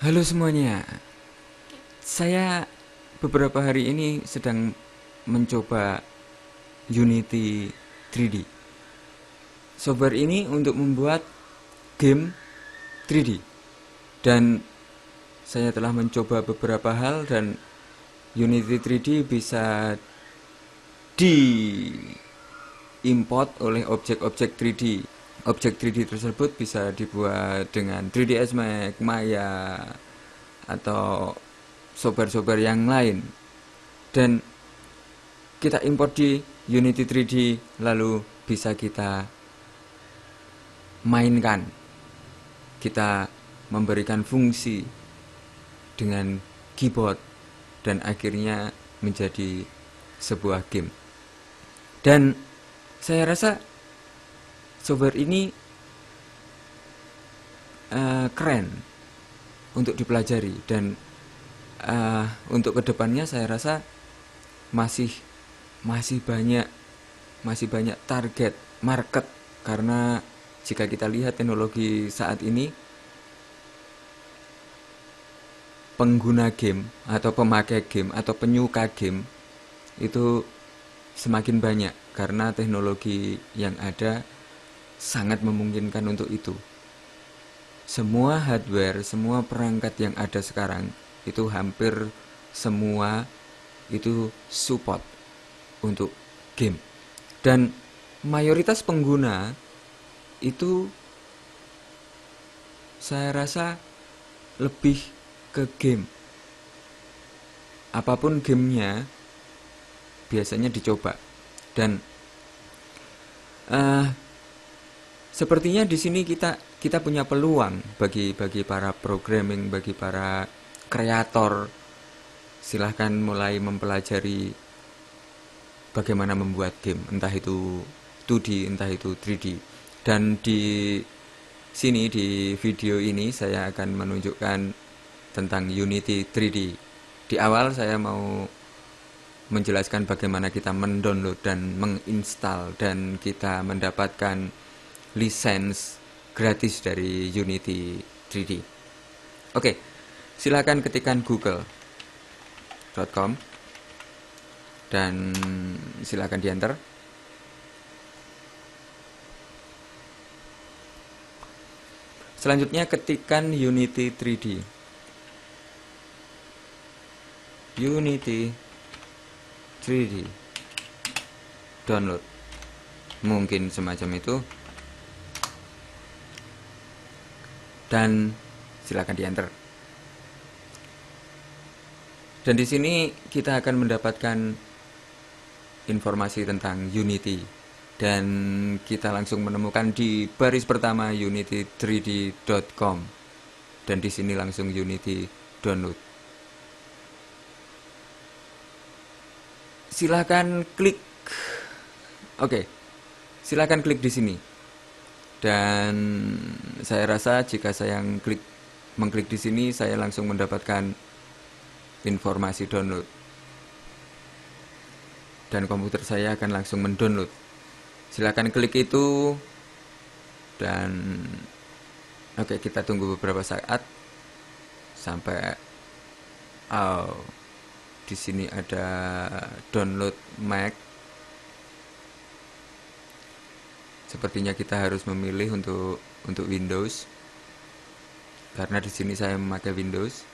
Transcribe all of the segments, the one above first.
Halo semuanya, saya beberapa hari ini sedang mencoba Unity 3D. Software ini untuk membuat game 3D. Dan saya telah mencoba beberapa hal dan Unity 3D bisa diimport oleh objek-objek 3D. Objek 3D tersebut bisa dibuat dengan 3ds Max, Maya, atau software-software yang lain. Dan kita import di Unity 3D, lalu bisa kita mainkan. Kita memberikan fungsi dengan keyboard dan akhirnya menjadi sebuah game. Dan saya rasa software ini keren untuk dipelajari, dan untuk kedepannya saya rasa masih masih banyak target market, karena jika kita lihat teknologi saat ini, pengguna game atau pemakai game atau penyuka game itu semakin banyak karena teknologi yang ada sangat memungkinkan untuk itu. Semua hardware, semua perangkat yang ada sekarang itu hampir semua itu support untuk game. Dan mayoritas pengguna itu saya rasa lebih ke game. Apapun gamenya biasanya dicoba. Dan sepertinya di sini kita punya peluang bagi para programming, bagi para kreator. Silahkan mulai mempelajari bagaimana membuat game, entah itu 2D, entah itu 3D. Dan di sini, di video ini, saya akan menunjukkan tentang Unity 3D. Di awal saya mau menjelaskan bagaimana kita mendownload dan menginstal dan kita mendapatkan lisensi gratis dari Unity 3D. Oke, silakan ketikkan google.com dan silakan di enter. Selanjutnya ketikkan Unity 3D. Unity 3D download, mungkin semacam itu, dan silakan di enter. Dan di sini kita akan mendapatkan informasi tentang Unity, dan kita langsung menemukan di baris pertama unity3d.com, dan di sini langsung Unity download. Silakan klik. Oke. Silakan klik di sini. Dan saya rasa jika saya mengklik di sini, saya langsung mendapatkan informasi download. Dan komputer saya akan langsung mendownload. Silakan klik itu, dan oke, kita tunggu beberapa saat sampai di sini ada download Mac. Sepertinya kita harus memilih untuk Windows, karena di sini saya memakai Windows.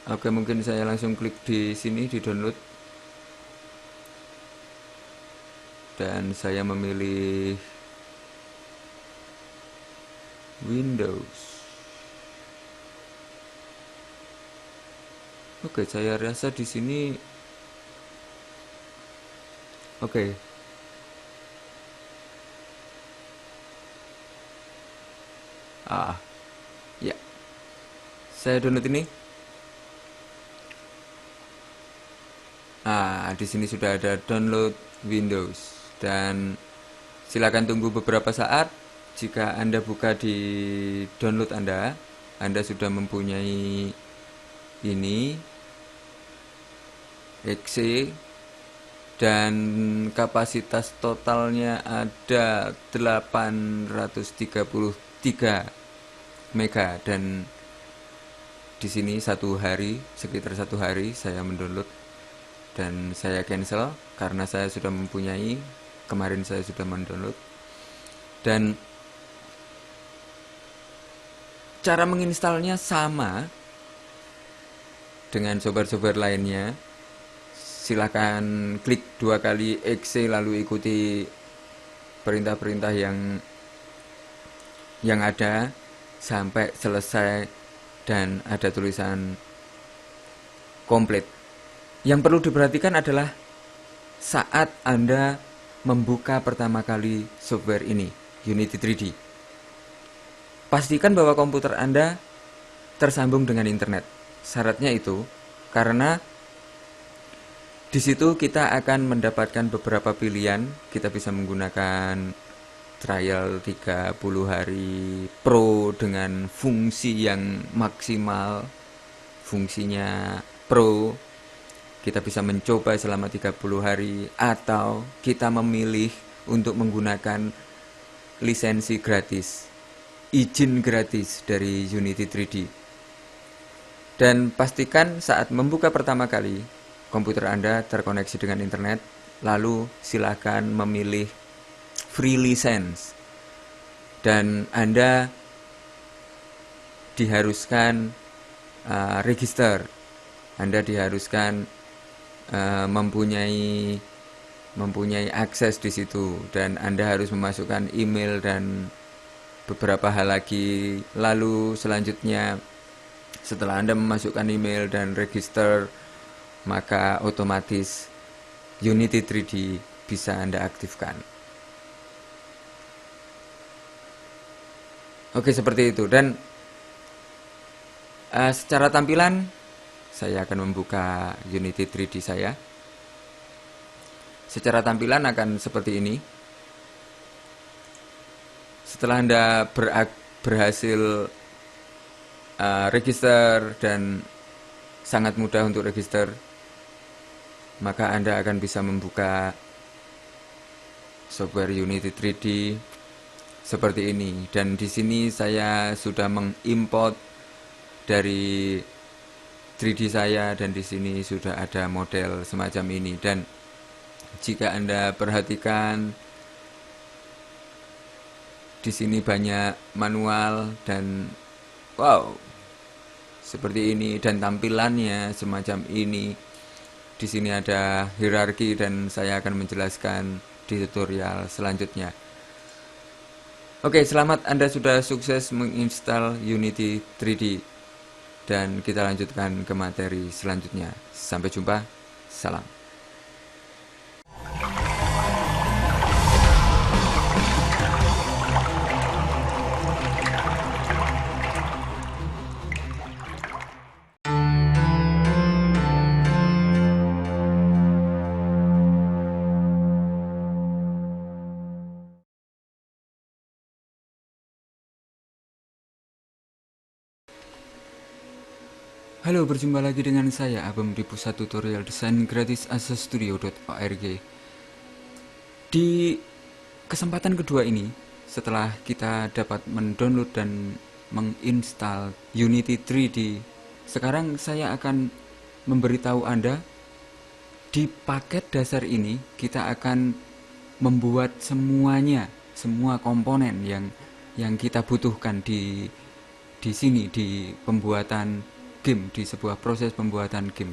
Oke, mungkin saya langsung klik di sini di download, dan saya memilih Windows. Oke, saya rasa di sini oke. Ya. Saya download ini. Di sini sudah ada download Windows dan silakan tunggu beberapa saat. Jika Anda buka di download Anda sudah mempunyai ini exe dan kapasitas totalnya ada 833 mega dan di sini sekitar satu hari saya mendownload dan saya cancel karena saya sudah mempunyai, kemarin saya sudah mendownload. Dan cara menginstalnya sama dengan software-software lainnya. Silakan klik 2 kali exe lalu ikuti perintah-perintah yang ada sampai selesai dan ada tulisan komplit. Yang perlu diperhatikan adalah saat Anda membuka pertama kali software ini, Unity 3D. Pastikan bahwa komputer Anda tersambung dengan internet. Syaratnya itu karena di situ kita akan mendapatkan beberapa pilihan. Kita bisa menggunakan trial 30 hari Pro dengan fungsi yang maksimal, fungsinya Pro. Kita bisa mencoba selama 30 hari atau kita memilih untuk menggunakan lisensi gratis, izin gratis dari Unity 3D. Dan pastikan saat membuka pertama kali komputer Anda terkoneksi dengan internet, lalu silakan memilih free license dan Anda diharuskan register. Anda diharuskan mempunyai akses di situ dan Anda harus memasukkan email dan beberapa hal lagi. Lalu selanjutnya setelah Anda memasukkan email dan register, maka otomatis Unity 3D bisa Anda aktifkan. Oke, seperti itu. Dan secara tampilan saya akan membuka Unity 3D saya. Secara tampilan akan seperti ini. Setelah Anda berhasil register dan sangat mudah untuk register, maka Anda akan bisa membuka software Unity 3D seperti ini. Dan di sini saya sudah mengimport dari 3D saya dan di sini sudah ada model semacam ini. Dan jika Anda perhatikan di sini banyak manual dan wow, seperti ini dan tampilannya semacam ini. Di sini ada hierarki dan saya akan menjelaskan di tutorial selanjutnya. Oke, selamat, Anda sudah sukses menginstal Unity 3D. Dan kita lanjutkan ke materi selanjutnya. Sampai jumpa. Salam. Halo, berjumpa lagi dengan saya Abam di pusat tutorial desain gratis asastudio.org. Di kesempatan kedua ini, setelah kita dapat mendownload dan menginstal Unity 3D, sekarang saya akan memberitahu Anda di paket dasar ini kita akan membuat semuanya, semua komponen yang kita butuhkan di sini di pembuatan game, di sebuah proses pembuatan game.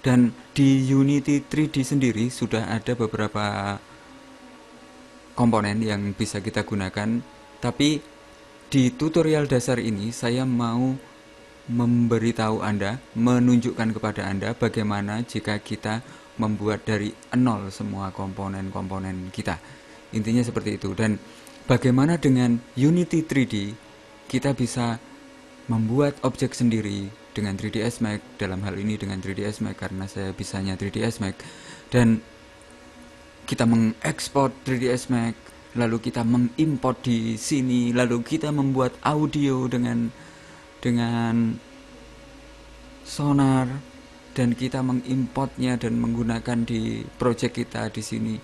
Dan di Unity 3D sendiri sudah ada beberapa komponen yang bisa kita gunakan, tapi di tutorial dasar ini saya mau memberitahu Anda, menunjukkan kepada Anda bagaimana jika kita membuat dari nol semua komponen-komponen kita. Intinya seperti itu. Dan bagaimana dengan Unity 3D kita bisa membuat objek sendiri dengan 3ds Max, dalam hal ini dengan 3ds Max karena saya bisanya 3ds Max, dan kita mengekspor 3ds Max, lalu kita mengimport di sini, lalu kita membuat audio dengan sonar, dan kita mengimportnya dan menggunakan di project kita di sini,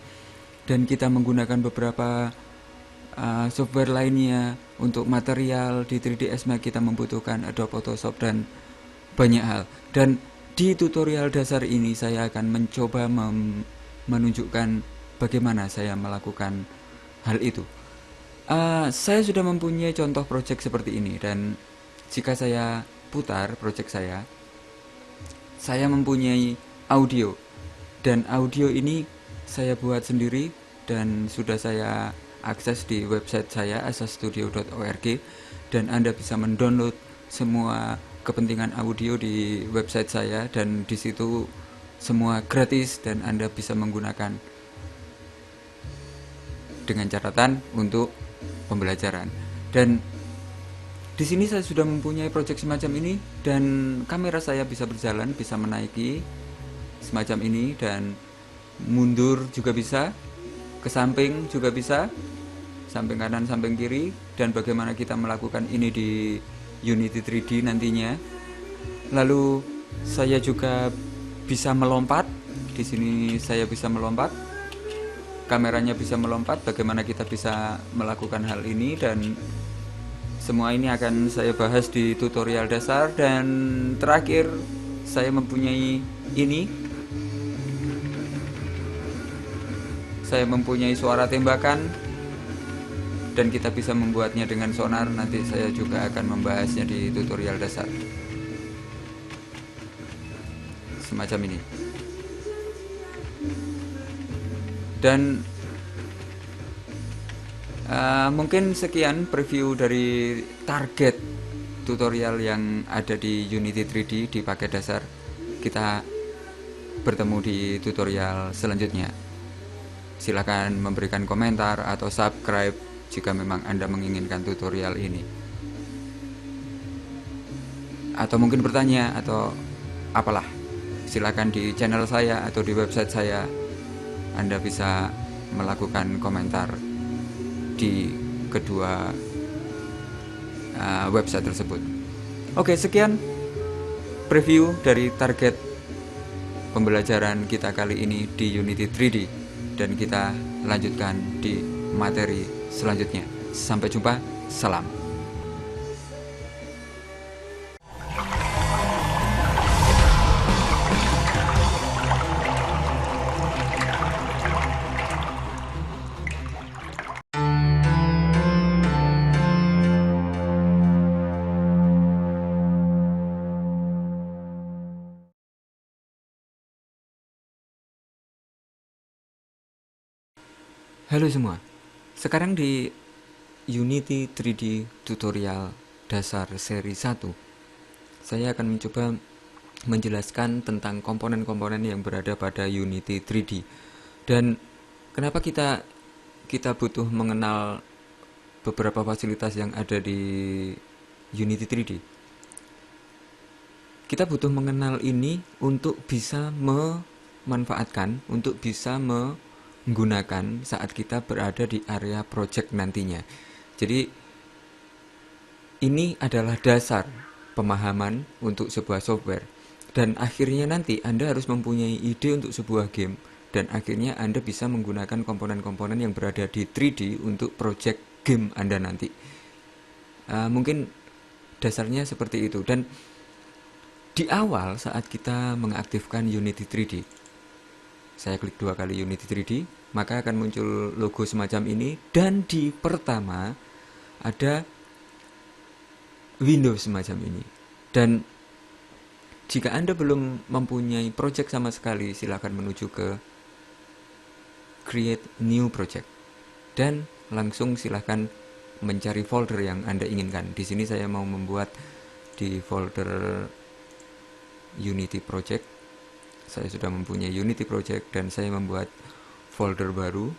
dan kita menggunakan beberapa software lainnya untuk material. Di 3ds Max kita membutuhkan Adobe Photoshop dan banyak hal. Dan di tutorial dasar ini saya akan mencoba menunjukkan bagaimana saya melakukan hal itu. Saya sudah mempunyai contoh project seperti ini, dan jika saya putar project saya mempunyai audio, dan audio ini saya buat sendiri dan sudah saya akses di website saya asastudio.org, dan Anda bisa mendownload semua kepentingan audio di website saya, dan di situ semua gratis dan Anda bisa menggunakan dengan catatan untuk pembelajaran. Dan di sini saya sudah mempunyai project semacam ini, dan kamera saya bisa berjalan, bisa menaiki semacam ini, dan mundur juga bisa, ke samping juga bisa, samping kanan, samping kiri, dan bagaimana kita melakukan ini di Unity 3D nantinya. Lalu saya juga bisa melompat. Di sini saya bisa melompat. Kameranya bisa melompat. Bagaimana kita bisa melakukan hal ini, dan semua ini akan saya bahas di tutorial dasar. Dan terakhir saya mempunyai ini. Saya mempunyai suara tembakan, dan kita bisa membuatnya dengan sonar. Nanti saya juga akan membahasnya di tutorial dasar. Semacam ini. Dan mungkin sekian preview dari target tutorial yang ada di Unity 3D di paket dasar. Kita bertemu di tutorial selanjutnya. Silakan memberikan komentar atau subscribe jika memang Anda menginginkan tutorial ini, atau mungkin bertanya atau apalah. Silakan di channel saya atau di website saya Anda bisa melakukan komentar di kedua website tersebut. Oke, sekian preview dari target pembelajaran kita kali ini di Unity 3D, dan kita lanjutkan di materi selanjutnya. Sampai jumpa, salam. Halo semua, sekarang di Unity 3D tutorial dasar seri 1, saya akan mencoba menjelaskan tentang komponen-komponen yang berada pada Unity 3D. Dan kenapa kita butuh mengenal beberapa fasilitas yang ada di Unity 3D. Kita butuh mengenal ini untuk bisa memanfaatkan, untuk bisa menggunakan saat kita berada di area project nantinya. Jadi ini adalah dasar pemahaman untuk sebuah software, dan akhirnya nanti Anda harus mempunyai ide untuk sebuah game, dan akhirnya Anda bisa menggunakan komponen-komponen yang berada di 3D untuk project game Anda nanti. Mungkin dasarnya seperti itu. Dan di awal saat kita mengaktifkan Unity 3D, saya klik 2 kali Unity 3D, maka akan muncul logo semacam ini, dan di pertama ada window semacam ini. Dan jika Anda belum mempunyai project sama sekali, silakan menuju ke create new project, dan langsung silakan mencari folder yang Anda inginkan. Di sini saya mau membuat di folder Unity project. Saya sudah mempunyai Unity project, dan saya membuat folder baru,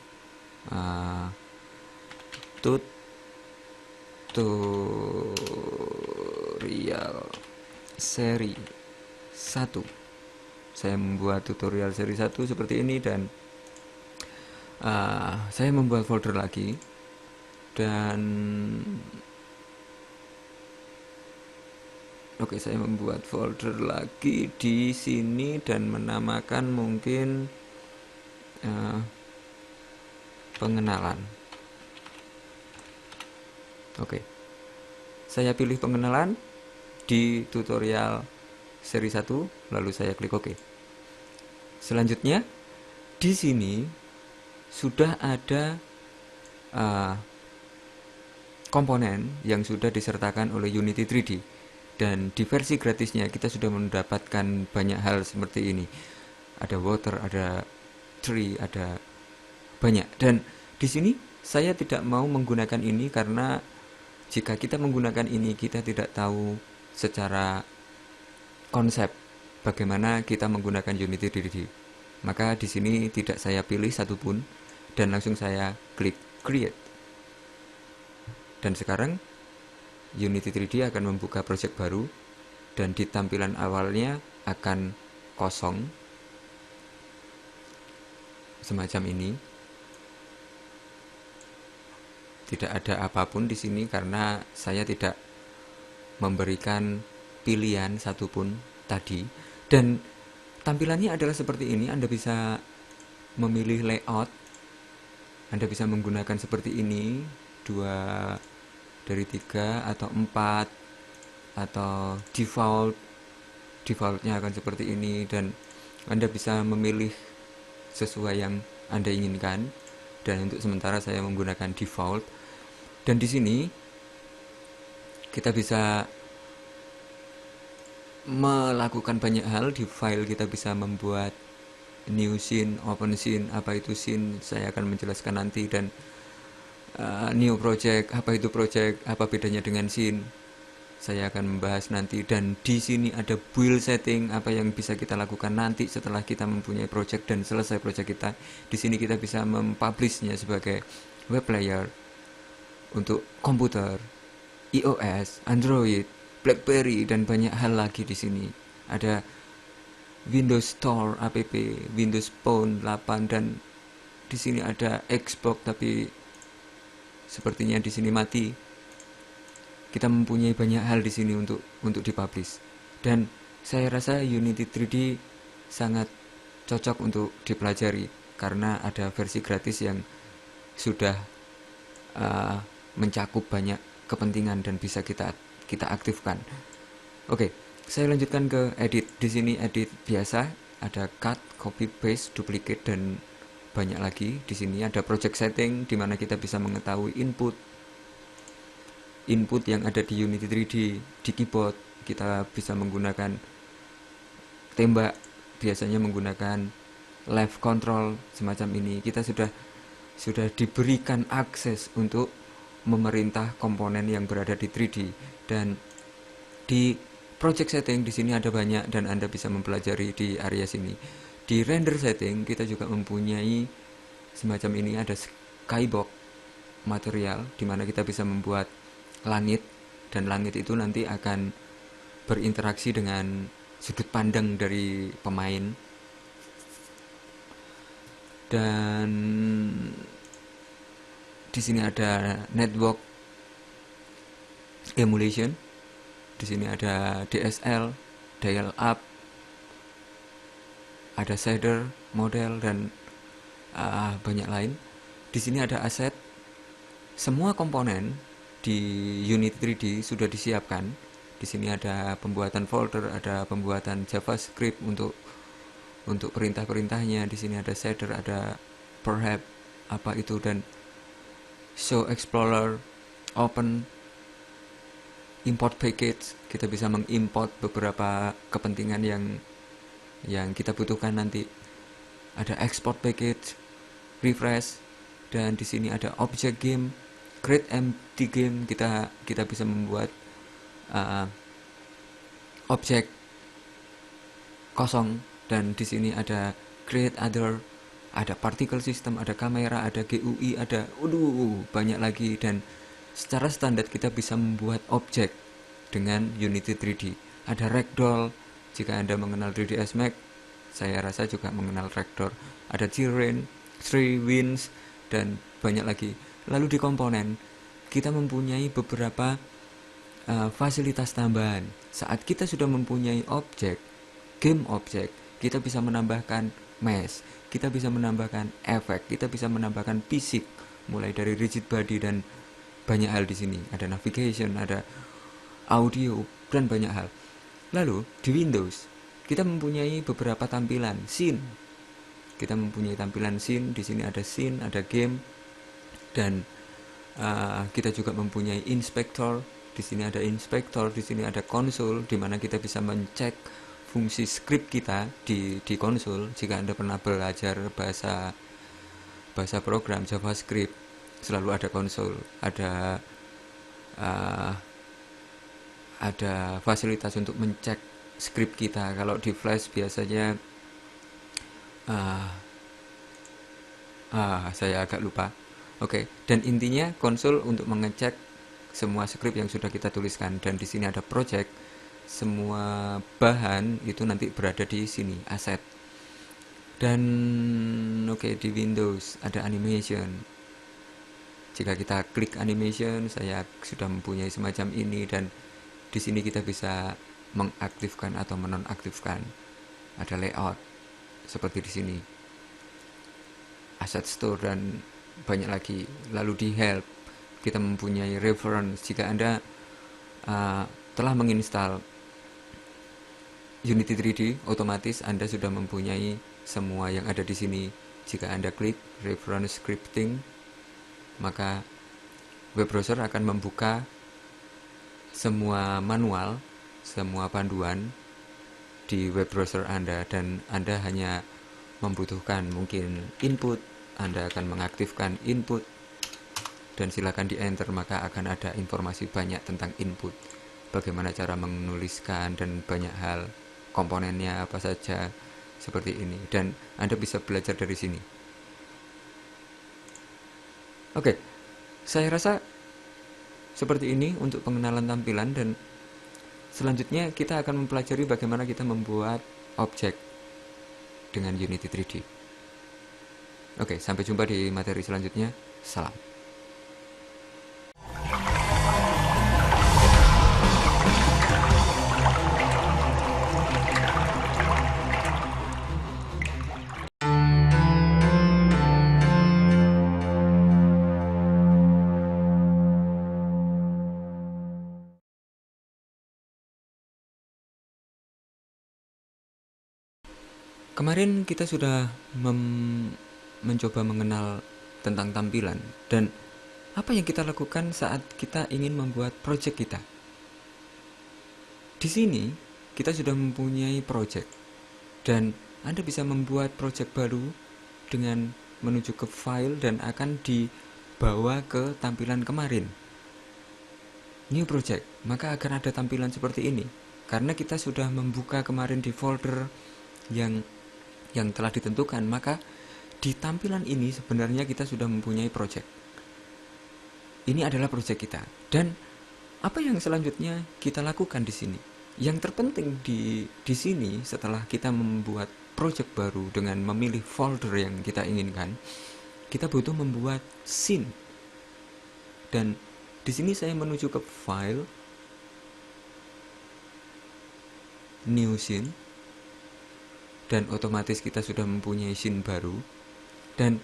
tutorial seri 1. Saya membuat tutorial seri 1 seperti ini, dan saya membuat folder lagi, dan oke, saya membuat folder lagi di sini dan menamakan mungkin pengenalan. Oke, saya pilih pengenalan di tutorial seri 1, lalu saya klik OK. Selanjutnya, di sini sudah ada komponen yang sudah disertakan oleh Unity 3D, dan di versi gratisnya kita sudah mendapatkan banyak hal seperti ini. Ada water, ada tree, ada banyak. Dan di sini saya tidak mau menggunakan ini karena jika kita menggunakan ini, kita tidak tahu secara konsep bagaimana kita menggunakan Unity 3D. Maka di sini tidak saya pilih satupun dan langsung saya klik create. Dan sekarang Unity 3D akan membuka project baru, dan di tampilan awalnya akan kosong semacam ini. Tidak ada apapun di sini karena saya tidak memberikan pilihan satupun tadi. Dan tampilannya adalah seperti ini. Anda bisa memilih layout. Anda bisa menggunakan seperti ini, 2 dari 3 atau 4, atau defaultnya akan seperti ini, dan Anda bisa memilih sesuai yang Anda inginkan. Dan untuk sementara saya menggunakan default. Dan di sini kita bisa melakukan banyak hal. Di file kita bisa membuat new scene, open scene. Apa itu scene saya akan menjelaskan nanti. Dan new project, apa itu project, apa bedanya dengan scene, saya akan membahas nanti. Dan di sini ada build setting, apa yang bisa kita lakukan nanti setelah kita mempunyai project dan selesai project kita. Di sini kita bisa mempublishnya sebagai web player untuk komputer, iOS, Android, BlackBerry, dan banyak hal lagi di sini. Ada Windows Store, app, Windows Phone 8, dan di sini ada Xbox, tapi sepertinya di sini mati. Kita mempunyai banyak hal di sini untuk dipublish. Dan saya rasa Unity 3D sangat cocok untuk dipelajari karena ada versi gratis yang sudah mencakup banyak kepentingan dan bisa kita aktifkan. Oke, saya lanjutkan ke edit. Di sini edit biasa, ada cut, copy, paste, duplicate, dan banyak lagi. Di sini ada project setting di mana kita bisa mengetahui input yang ada di Unity 3D. Di keyboard kita bisa menggunakan tembak, biasanya menggunakan left control semacam ini. Kita sudah diberikan akses untuk memerintah komponen yang berada di 3D. Dan di project setting di sini ada banyak dan Anda bisa mempelajari di area sini. Di render setting kita juga mempunyai semacam ini, ada skybox material di mana kita bisa membuat langit, dan langit itu nanti akan berinteraksi dengan sudut pandang dari pemain. Dan di sini ada network emulation. Di sini ada DSL, dial up, ada shader, model, dan banyak lain. Di sini ada aset. Semua komponen di Unity 3D sudah disiapkan. Di sini ada pembuatan folder, ada pembuatan JavaScript untuk perintah-perintahnya. Di sini ada shader, ada perhaps apa itu, dan show explorer, open, import package. Kita bisa mengimport beberapa kepentingan yang kita butuhkan nanti. Ada export package, refresh, dan di sini ada object game, create empty game. Kita bisa membuat objek kosong. Dan di sini ada create other, ada particle system, ada kamera, ada GUI, ada banyak lagi. Dan secara standar kita bisa membuat objek dengan Unity 3D. ada ragdoll. Jika Anda mengenal 3ds Max, saya rasa juga mengenal ragdoll. Ada terrain, three winds, dan banyak lagi. Lalu di komponen kita mempunyai beberapa fasilitas tambahan. Saat kita sudah mempunyai objek, game objek, kita bisa menambahkan mesh, kita bisa menambahkan efek, kita bisa menambahkan fisik, mulai dari rigid body dan banyak hal di sini. Ada navigation, ada audio, dan banyak hal. Lalu di Windows kita mempunyai beberapa tampilan scene. Kita mempunyai tampilan scene. Di sini ada scene, ada game, dan kita juga mempunyai inspector. Di sini ada inspector, di sini ada konsol, di mana kita bisa mencek fungsi script kita di konsol. Jika Anda pernah belajar bahasa program JavaScript, selalu ada konsol, uh, ada fasilitas untuk mencek script kita. Kalau di Flash biasanya saya agak lupa. Oke, dan intinya konsol untuk mengecek semua script yang sudah kita tuliskan. Dan di sini ada project. Semua bahan itu nanti berada di sini, aset. Dan di Windows ada animation. Jika kita klik animation, saya sudah mempunyai semacam ini, dan di sini kita bisa mengaktifkan atau menonaktifkan. Ada layout seperti di sini, asset store, dan banyak lagi. Lalu di help kita mempunyai reference. Jika Anda telah menginstal Unity 3D, otomatis Anda sudah mempunyai semua yang ada di sini. Jika Anda klik reference scripting, maka web browser akan membuka semua manual, semua panduan di web browser Anda, dan Anda hanya membutuhkan mungkin input. Anda akan mengaktifkan input dan silakan di enter, maka akan ada informasi banyak tentang input, bagaimana cara menuliskan, dan banyak hal, komponennya apa saja, seperti ini. Dan Anda bisa belajar dari sini. Saya rasa seperti ini untuk pengenalan tampilan, dan selanjutnya kita akan mempelajari bagaimana kita membuat objek dengan Unity 3D. Sampai jumpa di materi selanjutnya. Salam. Kemarin kita sudah mencoba mengenal tentang tampilan dan apa yang kita lakukan saat kita ingin membuat project kita. Di sini kita sudah mempunyai project, dan Anda bisa membuat project baru dengan menuju ke file dan akan dibawa ke tampilan kemarin. New project, maka akan ada tampilan seperti ini karena kita sudah membuka kemarin di folder yang telah ditentukan. Maka di tampilan ini sebenarnya kita sudah mempunyai project. Ini adalah project kita. Dan apa yang selanjutnya kita lakukan di sini? Yang terpenting di sini setelah kita membuat project baru dengan memilih folder yang kita inginkan, kita butuh membuat scene. Dan di sini saya menuju ke file, new scene, dan otomatis kita sudah mempunyai scene baru. Dan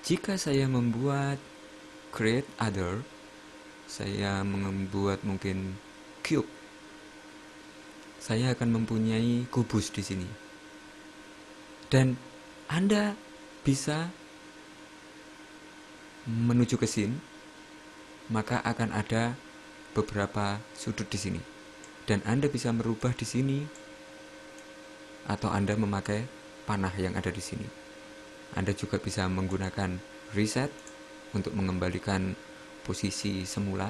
jika saya membuat create other, saya membuat mungkin cube, saya akan mempunyai kubus di sini. Dan Anda bisa menuju ke scene, maka akan ada beberapa sudut di sini. Dan Anda bisa merubah di sini, atau Anda memakai panah yang ada di sini. Anda juga bisa menggunakan reset untuk mengembalikan posisi semula.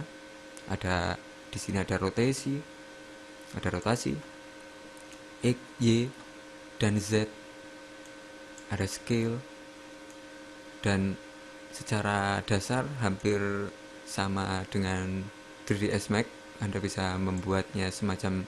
Ada di sini ada rotasi, X, Y, dan Z. Ada scale, dan secara dasar hampir sama dengan 3ds Max. Anda bisa membuatnya semacam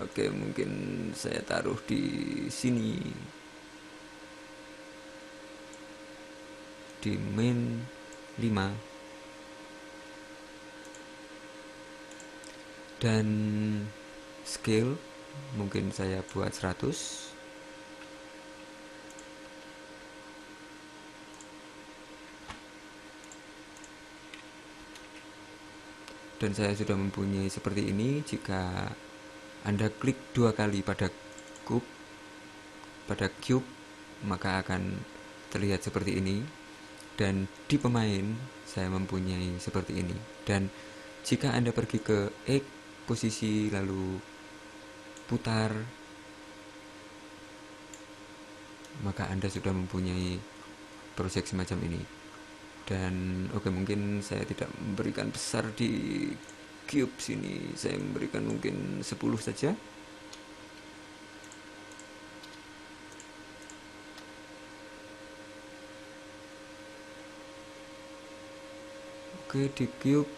Oke, mungkin saya taruh di sini, di main 5, dan scale mungkin saya buat 100. Dan saya sudah mempunyai seperti ini. Jika Anda klik 2 kali pada cube, maka akan terlihat seperti ini. Dan di pemain saya mempunyai seperti ini. Dan jika Anda pergi ke X posisi lalu putar, maka Anda sudah mempunyai proyek semacam ini. Dan oke, mungkin saya tidak memberikan besar di cube sini, saya memberikan mungkin 10 saja. Oke, di cube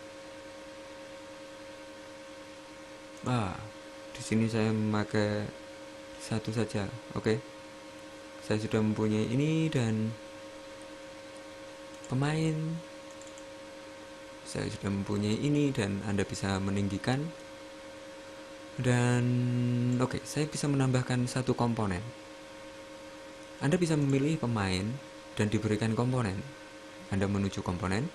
di sini saya memakai 1 saja. Oke, saya sudah mempunyai ini. Dan pemain saya sudah mempunyai ini, dan Anda bisa meninggikan. Dan oke, saya bisa menambahkan 1 komponen. Anda bisa memilih pemain dan diberikan komponen. Anda menuju komponen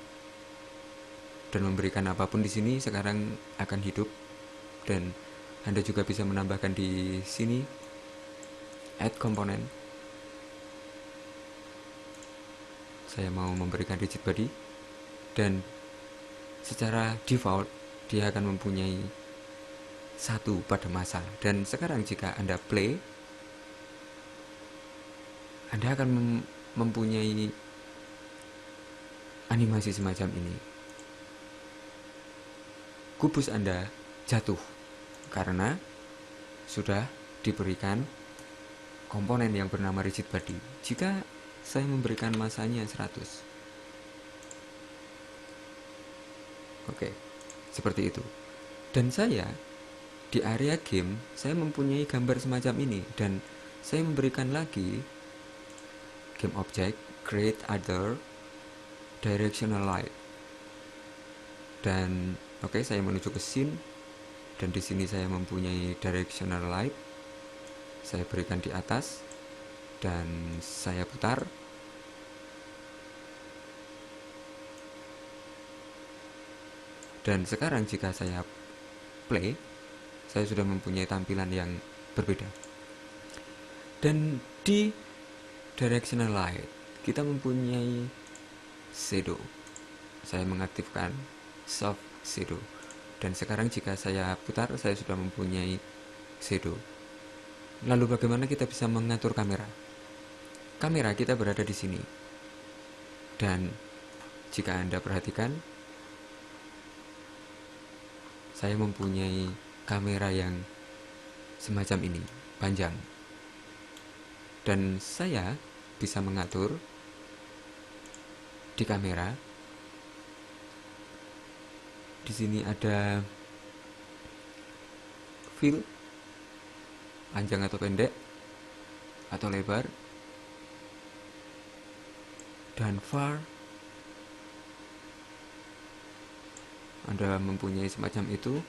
dan memberikan apapun di sini, sekarang akan hidup. Dan Anda juga bisa menambahkan di sini add komponen. Saya mau memberikan rigid body, dan secara default dia akan mempunyai 1 pada masa. Dan sekarang jika Anda play, Anda akan mempunyai animasi semacam ini. Kubus Anda jatuh karena sudah diberikan komponen yang bernama rigid body. Jika saya memberikan masanya 100, oke, seperti itu. Dan saya di area game, saya mempunyai gambar semacam ini, dan saya memberikan lagi game object create other directional light. Dan oke, saya menuju ke scene, dan di sini saya mempunyai directional light. Saya berikan di atas dan saya putar. Dan sekarang jika saya play, saya sudah mempunyai tampilan yang berbeda. Dan di directional light kita mempunyai shadow. Saya mengaktifkan soft shadow. Dan sekarang jika saya putar, saya sudah mempunyai shadow. Lalu bagaimana kita bisa mengatur kamera? Kamera kita berada di sini. Dan jika Anda perhatikan, saya mempunyai kamera yang semacam ini, panjang. Dan saya bisa mengatur di kamera. Di sini ada fill, panjang atau pendek, atau lebar, dan far. Anda mempunyai semacam itu.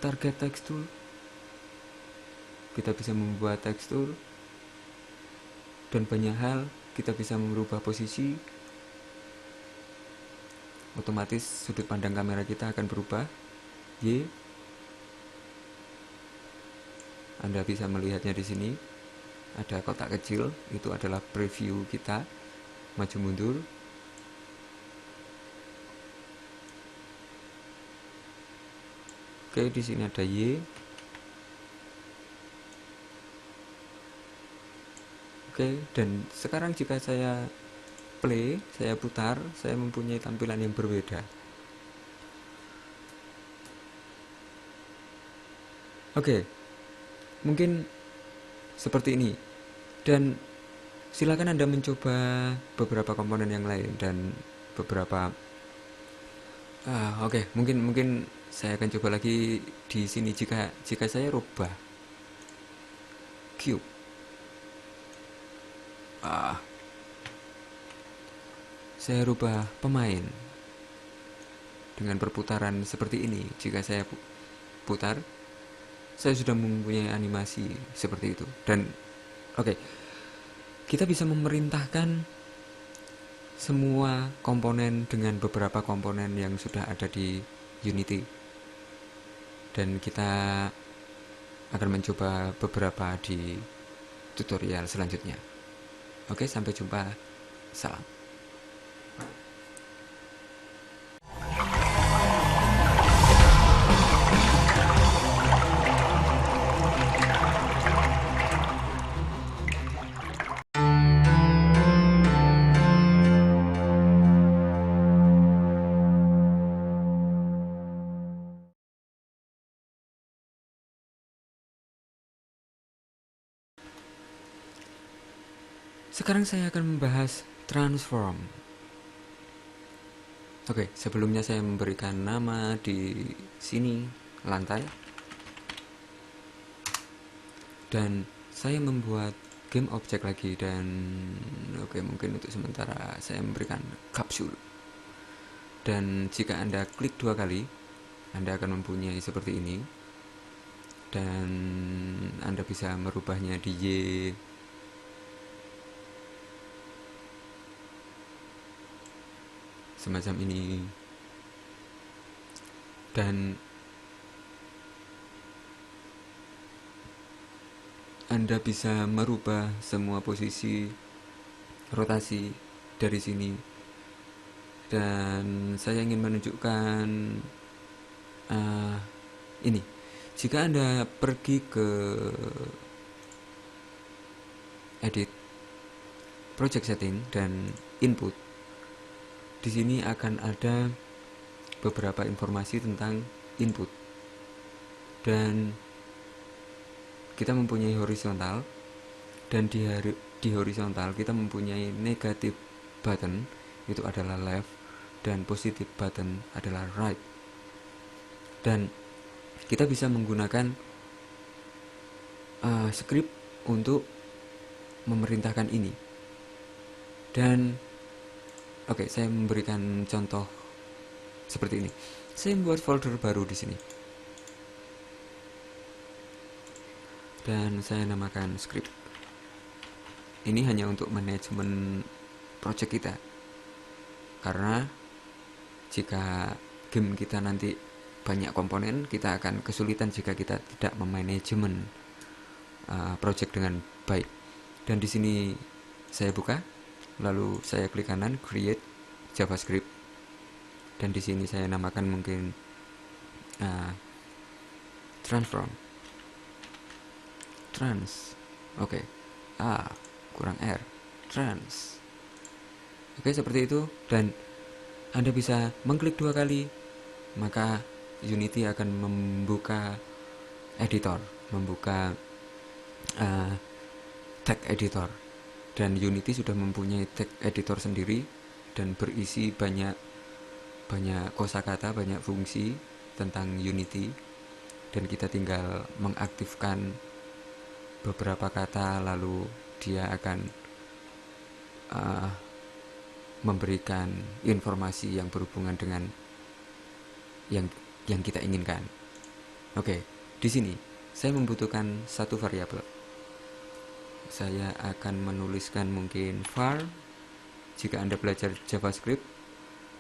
Target tekstur, kita bisa membuat tekstur, dan banyak hal. Kita bisa merubah posisi. Otomatis sudut pandang kamera kita akan berubah. Y. Anda bisa melihatnya di sini. Ada kotak kecil, itu adalah preview kita. Maju mundur. Oke, di sini ada Y. Oke, dan sekarang jika saya play, saya putar, saya mempunyai tampilan yang berbeda. Oke, mungkin seperti ini. Dan silakan Anda mencoba beberapa komponen yang lain dan beberapa Oke, mungkin mungkin saya akan coba lagi di sini. Jika saya rubah cube, ah, saya rubah pemain dengan perputaran seperti ini. Jika saya putar, saya sudah mempunyai animasi seperti itu. Dan oke, kita bisa memerintahkan semua komponen dengan beberapa komponen yang sudah ada di Unity. Dan kita akan mencoba beberapa di tutorial selanjutnya. Oke, sampai jumpa. Salam. Sekarang saya akan membahas transform. Oke, sebelumnya saya memberikan nama di sini, lantai. Dan saya membuat game object lagi, dan oke, mungkin untuk sementara saya memberikan kapsul. Dan jika Anda klik 2 kali, Anda akan mempunyai seperti ini. Dan Anda bisa merubahnya di Y, semacam ini. Dan Anda bisa merubah semua posisi rotasi dari sini. Dan saya ingin menunjukkan ini. Jika Anda pergi ke edit, project setting, dan input, di sini akan ada beberapa informasi tentang input. Dan kita mempunyai horizontal, dan di horizontal kita mempunyai negative button, itu adalah left, dan positive button adalah right. Dan kita bisa menggunakan script untuk memerintahkan ini. Dan oke, saya memberikan contoh seperti ini. Saya membuat folder baru di sini. Dan saya namakan script. Ini hanya untuk manajemen project kita. Karena jika game kita nanti banyak komponen, kita akan kesulitan jika kita tidak memanajemen project dengan baik. Dan di sini saya buka, lalu saya klik kanan, create JavaScript. Dan di sini saya namakan mungkin transform. Trans. Oke. Kurang R. Trans. Oke, seperti itu. Dan Anda bisa mengklik 2 kali, maka Unity akan membuka editor, membuka tag editor. Dan Unity sudah mempunyai tag editor sendiri dan berisi banyak kosakata, banyak fungsi tentang Unity. Dan kita tinggal mengaktifkan beberapa kata, lalu dia akan memberikan informasi yang berhubungan dengan yang kita inginkan. Oke, di sini saya membutuhkan satu variabel. Saya akan menuliskan mungkin var. Jika Anda belajar JavaScript,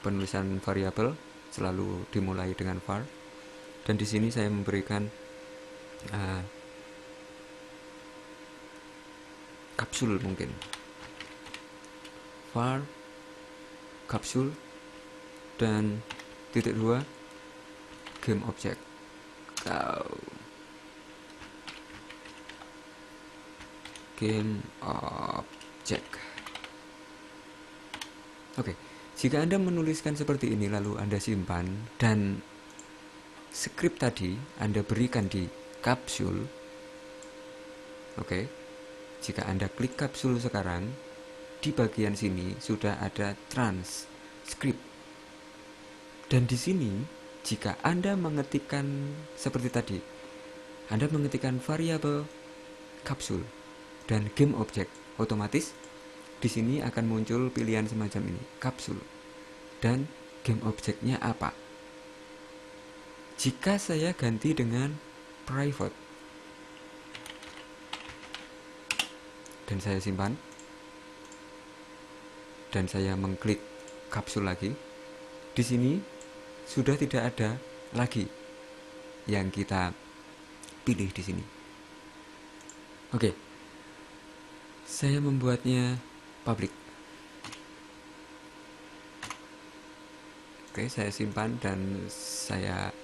penulisan variabel selalu dimulai dengan var. Dan di sini saya memberikan kapsul mungkin. Var kapsul dan titik 2 game object. Game object. Oke, jika Anda menuliskan seperti ini lalu Anda simpan dan script tadi Anda berikan di kapsul. Oke. Jika Anda klik kapsul sekarang, di bagian sini sudah ada transcript. Dan di sini jika Anda mengetikkan seperti tadi, Anda mengetikkan variabel kapsul dan game object, otomatis di sini akan muncul pilihan semacam ini, kapsul dan game objectnya apa. Jika saya ganti dengan private dan saya simpan dan saya mengklik kapsul lagi, di sini sudah tidak ada lagi yang kita pilih di sini. Oke, saya membuatnya public. Oke, saya simpan dan saya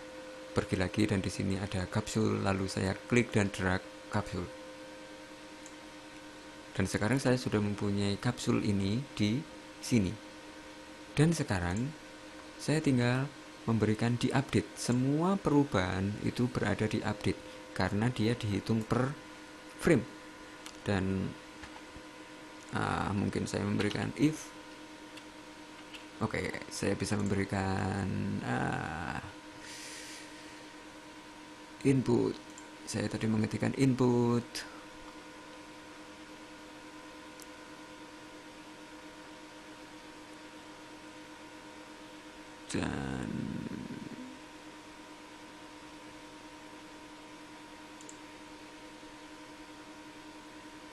pergi lagi dan di sini ada kapsul, lalu saya klik dan drag kapsul. Dan sekarang saya sudah mempunyai kapsul ini di sini. Dan sekarang saya tinggal memberikan di update. Semua perubahan itu berada di update karena dia dihitung per frame. Dan mungkin saya memberikan if. Oke, saya bisa memberikan input. Saya tadi mengetikkan input dan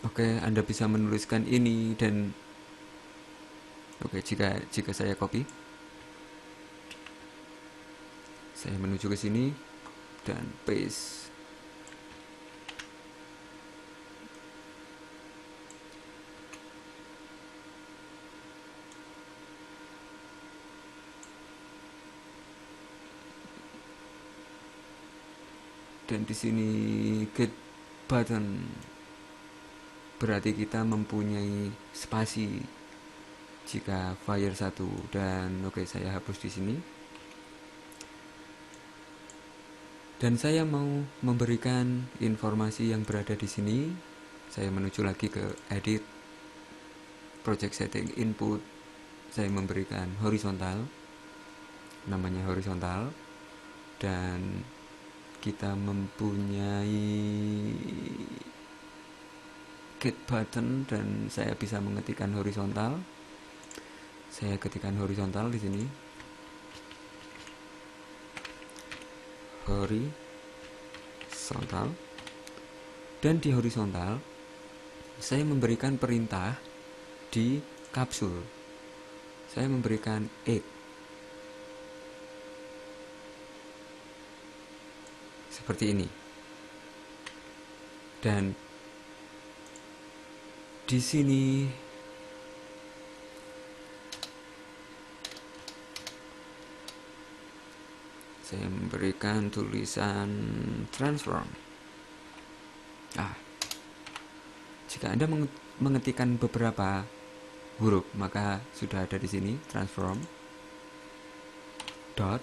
oke, Anda bisa menuliskan ini dan oke, jika saya copy, saya menuju ke sini dan paste. Dan di sini get button berarti kita mempunyai spasi jika fire 1 dan oke, saya hapus di sini. Dan saya mau memberikan informasi yang berada di sini. Saya menuju lagi ke edit, project setting, input. Saya memberikan horizontal, namanya horizontal, dan kita mempunyai get button dan saya bisa mengetikkan horizontal. Saya ketikkan horizontal di sini. Horizontal. Dan di horizontal saya memberikan perintah di kapsul. Saya memberikan egg. Seperti ini. Dan di sini saya memberikan tulisan transform. Jika Anda mengetikkan beberapa huruf, maka sudah ada di sini transform. Dot.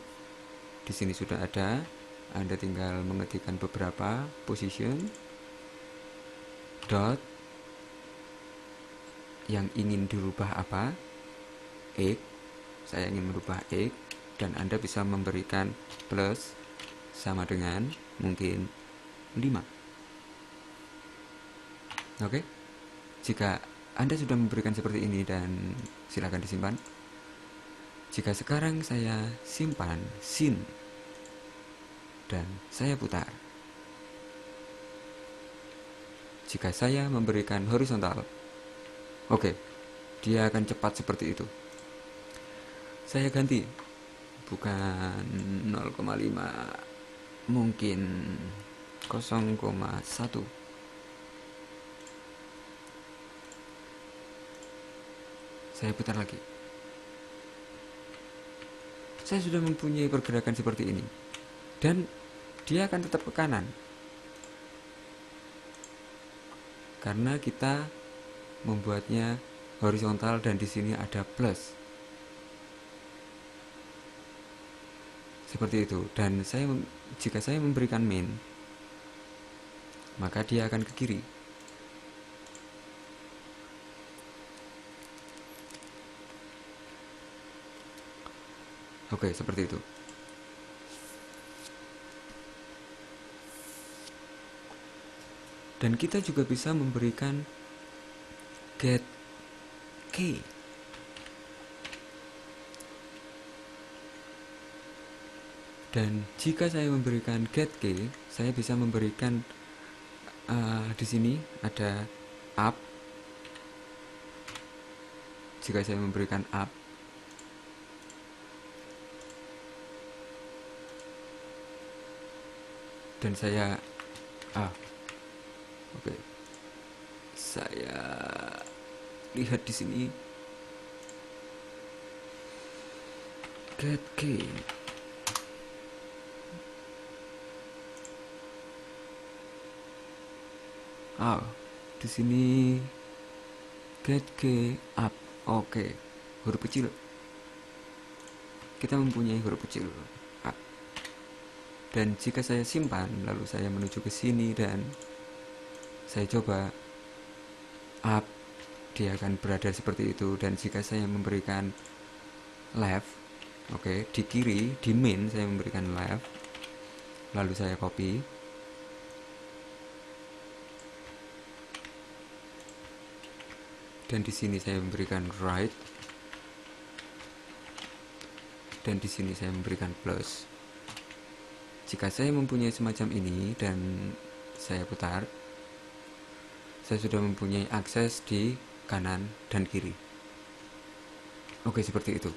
Di sini sudah ada. Anda tinggal mengetikkan beberapa position. Dot. Yang ingin dirubah apa? X. Saya ingin merubah X. Dan Anda bisa memberikan plus sama dengan mungkin 5. Oke. Jika Anda sudah memberikan seperti ini dan silakan disimpan. Jika sekarang saya simpan sin dan saya putar. Jika saya memberikan horizontal, oke, dia akan cepat seperti itu. Saya ganti, bukan 0,5, mungkin 0,1. Saya putar lagi. Saya sudah mempunyai pergerakan seperti ini. Dan dia akan tetap ke kanan. Karena kita membuatnya horizontal dan di sini ada plus. Seperti itu. Dan jika saya memberikan min, maka dia akan ke kiri. Oke, seperti itu. Dan kita juga bisa memberikan get key. Dan jika saya memberikan get key, saya bisa memberikan di sini ada up. Jika saya memberikan up, dan saya oke, saya lihat di sini get key. Di sini get key up. Oke, huruf kecil. Kita mempunyai huruf kecil up. Dan jika saya simpan, lalu saya menuju ke sini dan saya coba up, dia akan berada seperti itu. Dan jika saya memberikan left, oke, di kiri, di main saya memberikan left, lalu saya copy, dan di sini saya memberikan right, dan di sini saya memberikan plus. Jika saya mempunyai semacam ini dan saya putar, saya sudah mempunyai akses di kanan dan kiri. Oke, seperti itu.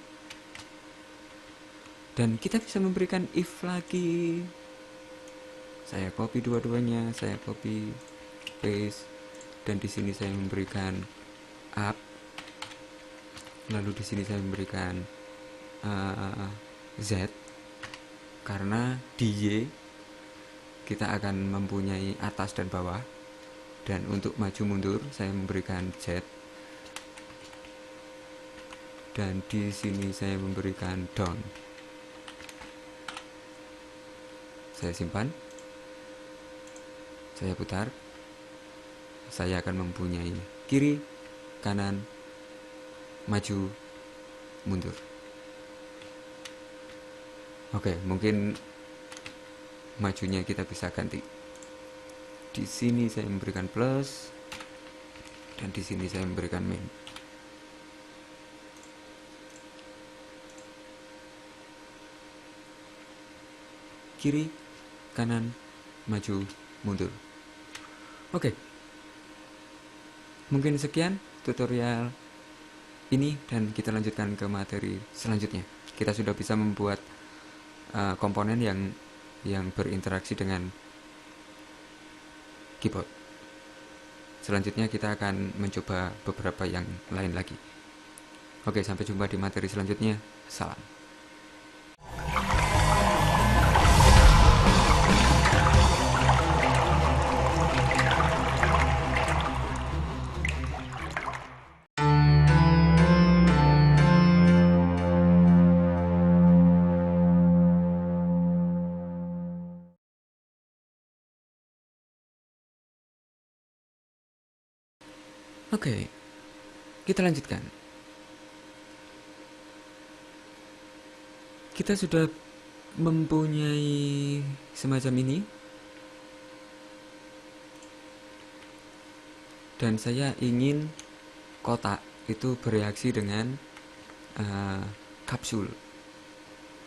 Dan kita bisa memberikan if lagi. Saya copy dua-duanya, saya copy paste, dan di sini saya memberikan up, lalu di sini saya memberikan Z, karena di Y kita akan mempunyai atas dan bawah, dan untuk maju mundur saya memberikan Z, dan di sini saya memberikan down. Saya simpan, saya putar, saya akan mempunyai kiri, kanan, maju, mundur. Oke, mungkin majunya kita bisa ganti. Di sini saya memberikan plus, dan di sini saya memberikan min. Kiri, kanan, maju, mundur. Oke. Mungkin sekian tutorial ini, dan kita lanjutkan ke materi selanjutnya. Kita sudah bisa membuat komponen yang berinteraksi dengan keyboard. Selanjutnya kita akan mencoba beberapa yang lain lagi. Oke, sampai jumpa di materi selanjutnya. Salam. Oke, kita lanjutkan. Kita sudah mempunyai semacam ini, dan saya ingin kotak itu bereaksi dengan kapsul.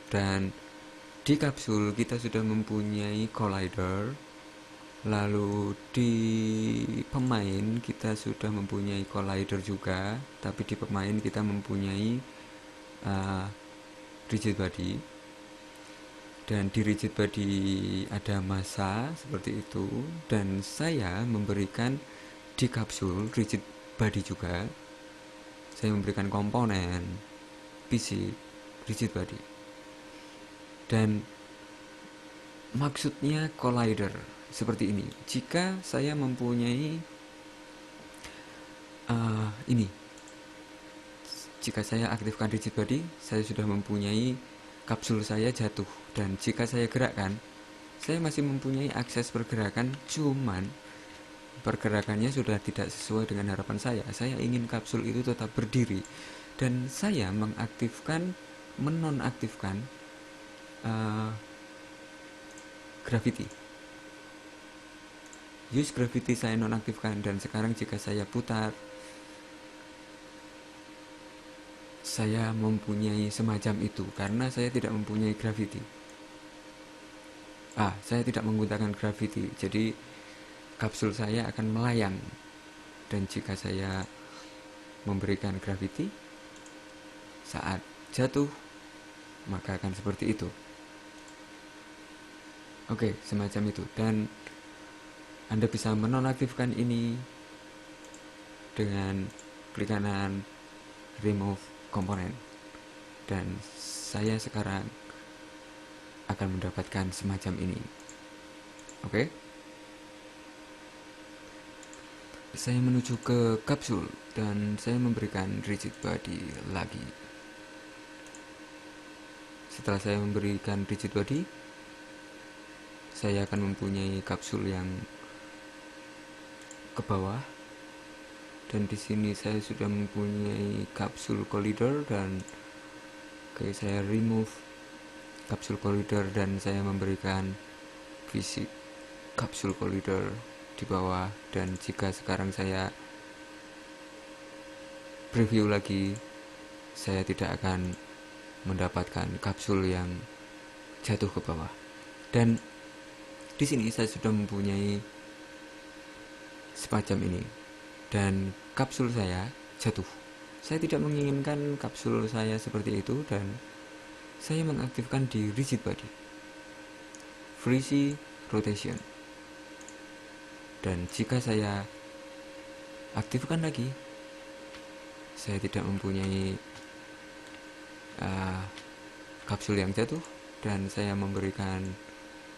Dan di kapsul kita sudah mempunyai collider, lalu di pemain kita sudah mempunyai collider juga, tapi di pemain kita mempunyai rigid body, dan di rigid body ada massa seperti itu. Dan saya memberikan di kapsul rigid body juga, saya memberikan komponen PC rigid body, dan maksudnya collider seperti ini. Jika saya mempunyai ini, jika saya aktifkan rigid body, saya sudah mempunyai kapsul saya jatuh, dan jika saya gerakkan, saya masih mempunyai akses pergerakan, cuman pergerakannya sudah tidak sesuai dengan harapan saya. Saya ingin kapsul itu tetap berdiri, dan saya mengaktifkan menonaktifkan gravity. Use gravity saya nonaktifkan, dan sekarang jika saya putar, saya mempunyai semacam itu karena saya tidak mempunyai gravity. Saya tidak menggunakan gravity, jadi kapsul saya akan melayang. Dan jika saya memberikan gravity saat jatuh, maka akan seperti itu. Oke, semacam itu. Dan Anda bisa menonaktifkan ini dengan klik kanan remove component, dan saya sekarang akan mendapatkan semacam ini. Oke, saya menuju ke kapsul dan saya memberikan rigid body lagi. Setelah saya memberikan rigid body, saya akan mempunyai kapsul yang ke bawah, dan di sini saya sudah mempunyai kapsul collider, dan saya remove kapsul collider dan saya memberikan fisik kapsul collider di bawah. Dan jika sekarang saya preview lagi, saya tidak akan mendapatkan kapsul yang jatuh ke bawah. Dan di sini saya sudah mempunyai semacam ini, dan kapsul saya jatuh. Saya tidak menginginkan kapsul saya seperti itu, dan saya mengaktifkan di rigid body, freeze rotation. Dan jika saya aktifkan lagi, saya tidak mempunyai kapsul yang jatuh, dan saya memberikan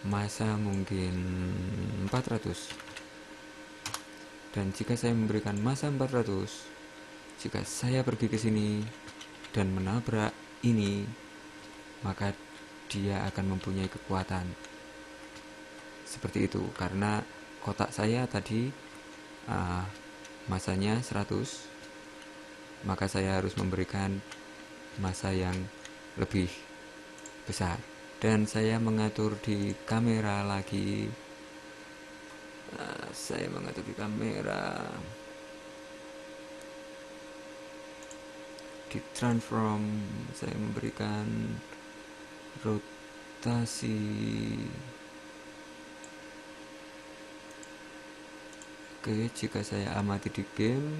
massa mungkin 400. Dan jika saya memberikan massa 400, jika saya pergi ke sini dan menabrak ini, maka dia akan mempunyai kekuatan seperti itu. Karena kotak saya tadi massanya 100, maka saya harus memberikan massa yang lebih besar. Dan saya mengatur di kamera lagi. Saya mengatur di kamera, di transform saya memberikan rotasi. Oke, jika saya amati di game,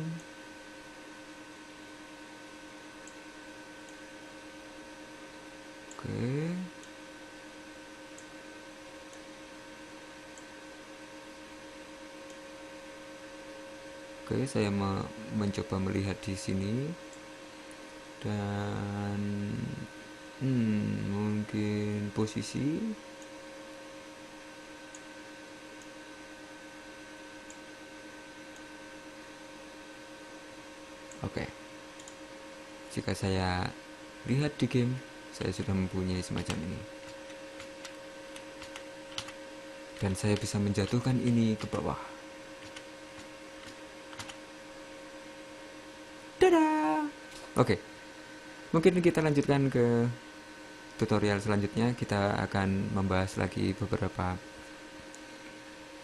Oke, saya mencoba melihat di sini, dan mungkin posisi. Oke, jika saya lihat di game, saya sudah mempunyai semacam ini, dan saya bisa menjatuhkan ini ke bawah. Oke, mungkin kita lanjutkan ke tutorial selanjutnya. Kita akan membahas lagi beberapa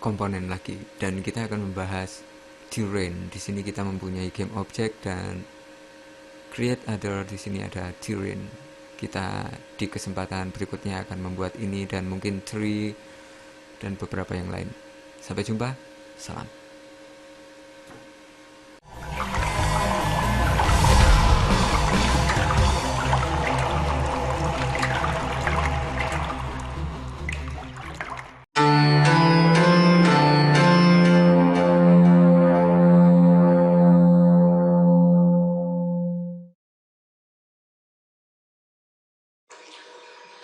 komponen lagi, dan kita akan membahas terrain. Di sini kita mempunyai game object dan create other. Di sini ada terrain. Kita di kesempatan berikutnya akan membuat ini dan mungkin tree dan beberapa yang lain. Sampai jumpa. Salam.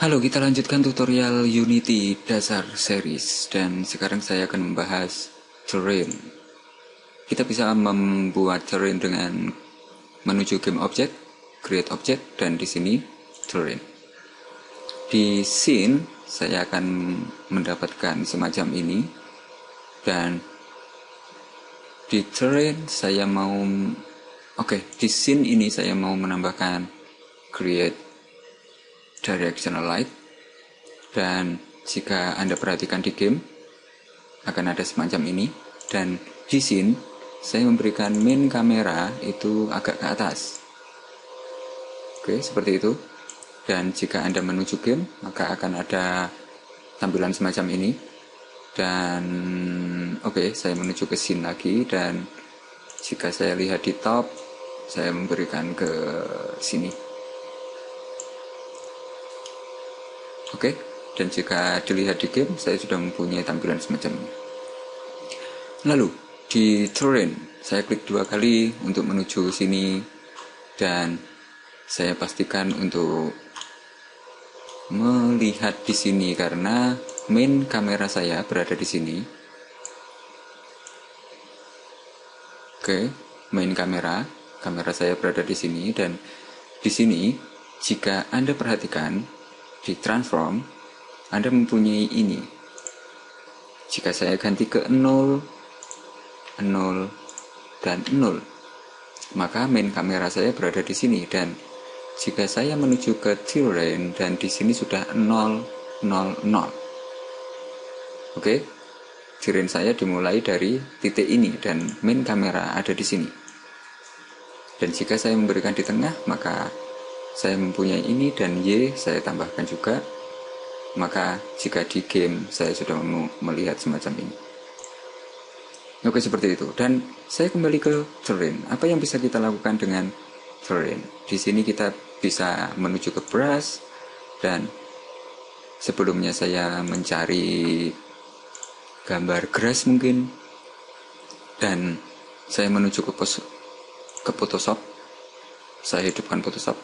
Halo, kita lanjutkan tutorial Unity dasar series, dan sekarang saya akan membahas terrain. Kita bisa membuat terrain dengan menuju game object, create object, dan di sini terrain. Di scene saya akan mendapatkan semacam ini, dan di terrain saya mau di scene ini saya mau menambahkan create directional light. Dan jika Anda perhatikan di game, akan ada semacam ini. Dan di scene, saya memberikan main kamera itu agak ke atas. Oke, seperti itu. Dan jika Anda menuju game, maka akan ada tampilan semacam ini. Dan oke, saya menuju ke scene lagi. Dan jika saya lihat di top, saya memberikan ke sini. Oke, dan jika dilihat di game, saya sudah mempunyai tampilan semacam ini. Lalu, di terrain, saya klik 2 kali untuk menuju sini. Dan saya pastikan untuk melihat di sini karena main kamera saya berada di sini. Oke, main kamera saya berada di sini. Dan di sini, jika Anda perhatikan di transform, Anda mempunyai ini. Jika saya ganti ke 0, 0, dan 0, maka main kamera saya berada di sini. Dan jika saya menuju ke terrain, dan di sini sudah 0, 0, 0. Oke, terrain saya dimulai dari titik ini dan main kamera ada di sini. Dan jika saya memberikan di tengah, maka saya mempunyai ini, dan Y saya tambahkan juga. Maka jika di game saya sudah melihat semacam ini. Oke, seperti itu. Dan saya kembali ke terrain. Apa yang bisa kita lakukan dengan terrain? Di sini kita bisa menuju ke brush. Dan sebelumnya saya mencari gambar grass mungkin. Dan saya menuju ke Photoshop. Saya hidupkan Photoshop.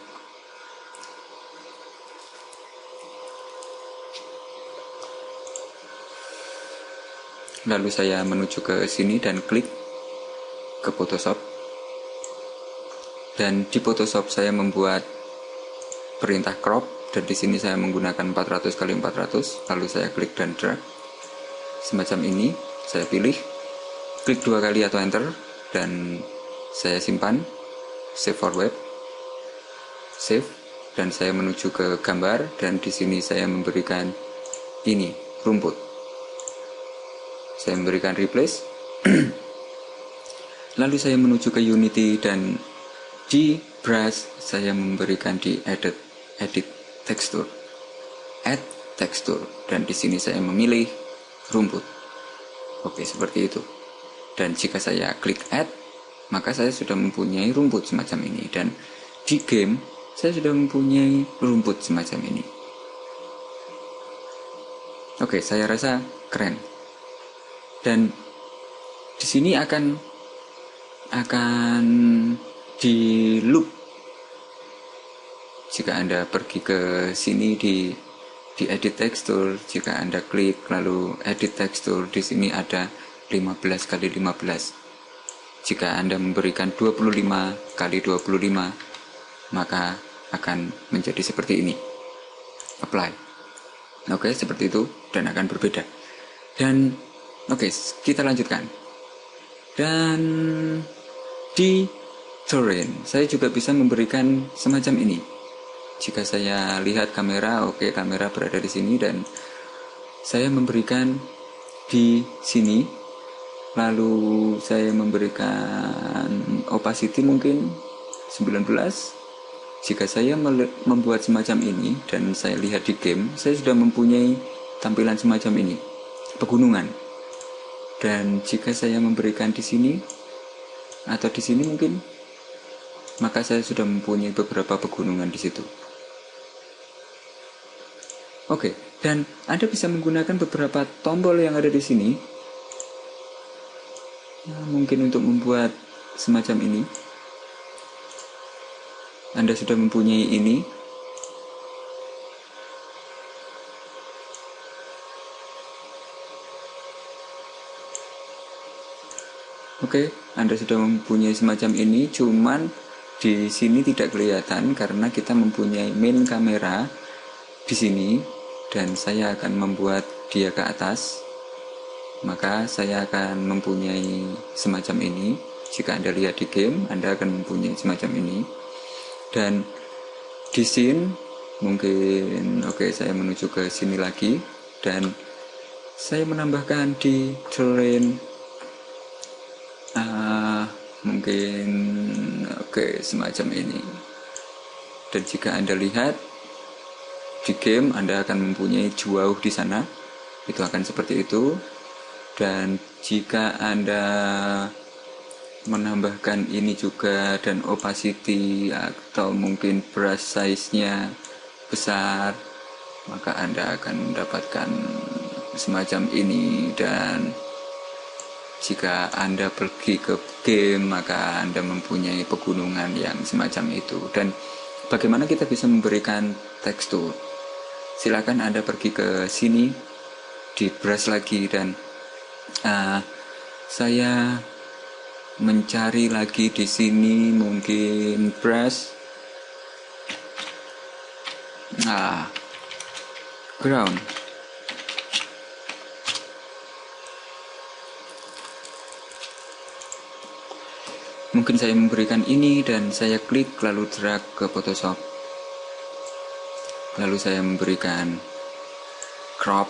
Lalu saya menuju ke sini dan klik ke Photoshop. Dan di Photoshop saya membuat perintah crop, dan di sini saya menggunakan 400 x 400. Lalu saya klik dan drag semacam ini. Saya pilih, klik 2 kali atau enter, dan saya simpan, save for web, save, dan saya menuju ke gambar. Dan di sini saya memberikan ini, rumput. Saya memberikan replace. Lalu saya menuju ke Unity, dan di brush saya memberikan di edit texture, add texture, dan di sini saya memilih rumput. Oke, seperti itu. Dan jika saya klik add, maka saya sudah mempunyai rumput semacam ini. Dan di game saya sudah mempunyai rumput semacam ini. Oke, saya rasa keren. Dan di sini akan di loop. Jika Anda pergi ke sini di edit texture, jika Anda klik lalu edit texture, di sini ada 15 x 15. Jika Anda memberikan 25 x 25, maka akan menjadi seperti ini. Apply. Oke, seperti itu, dan akan berbeda. Dan oke, kita lanjutkan. Dan di terrain, saya juga bisa memberikan semacam ini. Jika saya lihat kamera, oke, kamera berada di sini, dan saya memberikan di sini. Lalu saya memberikan opacity mungkin 19. Jika saya membuat semacam ini, dan saya lihat di game, saya sudah mempunyai tampilan semacam ini, pegunungan. Dan jika saya memberikan di sini atau di sini mungkin, maka saya sudah mempunyai beberapa pegunungan di situ. Oke, dan Anda bisa menggunakan beberapa tombol yang ada di sini. Nah, mungkin untuk membuat semacam ini. Anda sudah mempunyai ini. Oke, Anda sudah mempunyai semacam ini, cuman di sini tidak kelihatan karena kita mempunyai main kamera di sini, dan saya akan membuat dia ke atas. Maka saya akan mempunyai semacam ini. Jika Anda lihat di game, Anda akan mempunyai semacam ini. Dan di scene Mungkin oke, saya menuju ke sini lagi dan saya menambahkan di terrain, mungkin oke semacam ini. Dan jika Anda lihat di game, Anda akan mempunyai jauh di sana, itu akan seperti itu. Dan jika Anda menambahkan ini juga dan opacity atau mungkin brush size-nya besar, maka Anda akan mendapatkan semacam ini. Dan jika Anda pergi ke game, maka Anda mempunyai pegunungan yang semacam itu. Dan bagaimana kita bisa memberikan tekstur? Silakan Anda pergi ke sini, di brush lagi, dan saya mencari lagi di sini mungkin brush, ground. Mungkin saya memberikan ini dan saya klik lalu drag ke Photoshop. Lalu saya memberikan crop.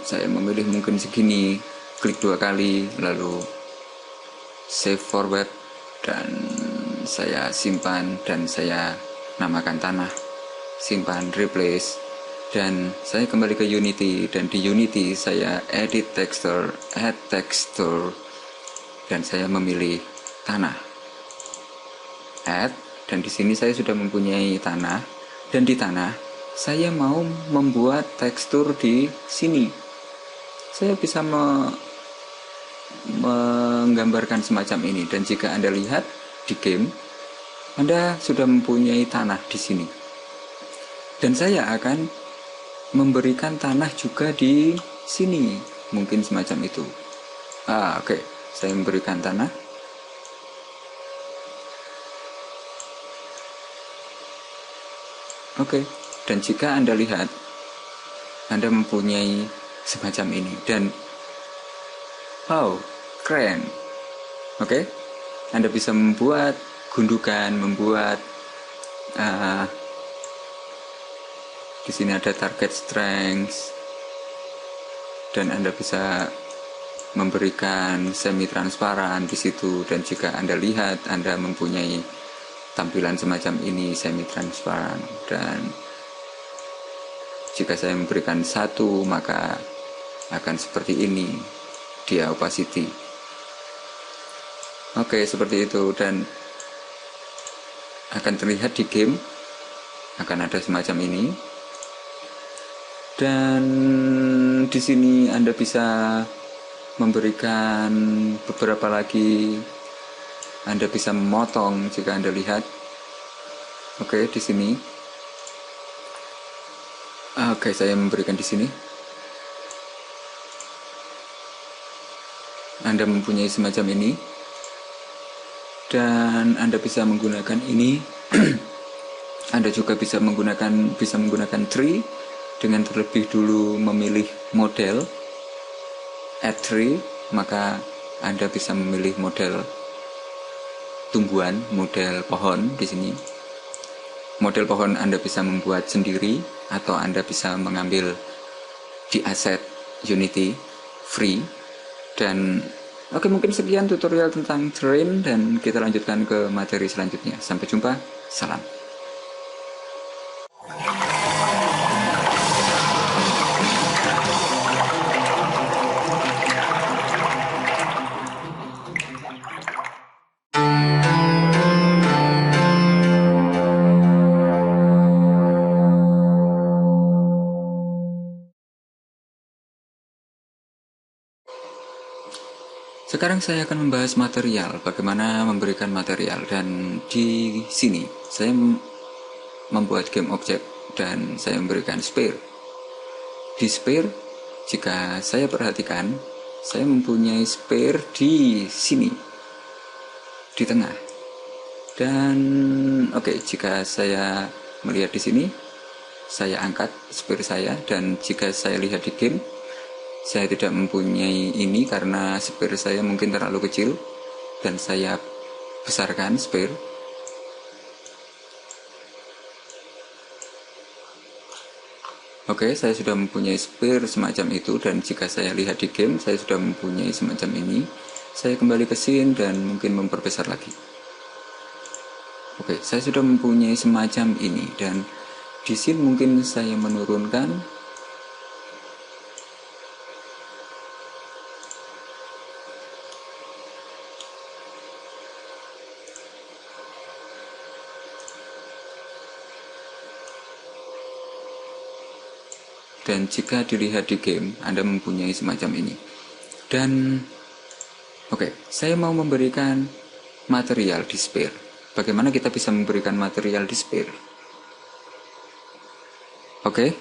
Saya memilih mungkin segini, klik 2 kali, lalu save forward dan saya simpan dan saya namakan tanah. Simpan, replace, dan saya kembali ke Unity, dan di Unity saya edit texture, add texture, dan saya memilih tanah, add, dan di sini saya sudah mempunyai tanah, dan di tanah saya mau membuat tekstur di sini. Saya bisa menggambarkan semacam ini, dan jika Anda lihat di game, Anda sudah mempunyai tanah di sini. Dan saya akan memberikan tanah juga di sini, mungkin semacam itu. Oke. Saya memberikan tanah. Oke. Dan jika Anda lihat, Anda mempunyai semacam ini. Dan keren. Oke. Anda bisa membuat gundukan, membuat di sini ada target strength, dan Anda bisa memberikan semi transparan di situ. Dan jika Anda lihat, Anda mempunyai tampilan semacam ini, semi transparan. Dan jika saya memberikan 1, maka akan seperti ini dia opacity. Oke, seperti itu, dan akan terlihat di game akan ada semacam ini. Dan di sini Anda bisa memberikan beberapa lagi. Anda bisa memotong jika Anda lihat. Oke, di sini. Oke, saya memberikan di sini. Anda mempunyai semacam ini. Dan Anda bisa menggunakan ini. Anda juga bisa menggunakan tree dengan terlebih dulu memilih model add tree, maka Anda bisa memilih model tumbuhan, model pohon di sini. Model pohon Anda bisa membuat sendiri atau Anda bisa mengambil di aset Unity free. Dan oke, mungkin sekian tutorial tentang terrain, dan kita lanjutkan ke materi selanjutnya. Sampai jumpa, salam. Sekarang saya akan membahas material, bagaimana memberikan material. Dan di sini saya membuat game object dan saya memberikan sphere. Di sphere, jika saya perhatikan, saya mempunyai sphere di sini, di tengah. Dan oke, jika saya melihat di sini, saya angkat sphere saya, dan jika saya lihat di game, saya tidak mempunyai ini karena sphere saya mungkin terlalu kecil, dan saya besarkan sphere. Oke, saya sudah mempunyai sphere semacam itu, dan jika saya lihat di game, saya sudah mempunyai semacam ini. Saya kembali ke scene dan mungkin memperbesar lagi. Oke, saya sudah mempunyai semacam ini, dan di scene mungkin saya menurunkan. Dan jika dilihat di game, Anda mempunyai semacam ini. Dan oke, saya mau memberikan material di sphere. Bagaimana kita bisa memberikan material di sphere? Oke,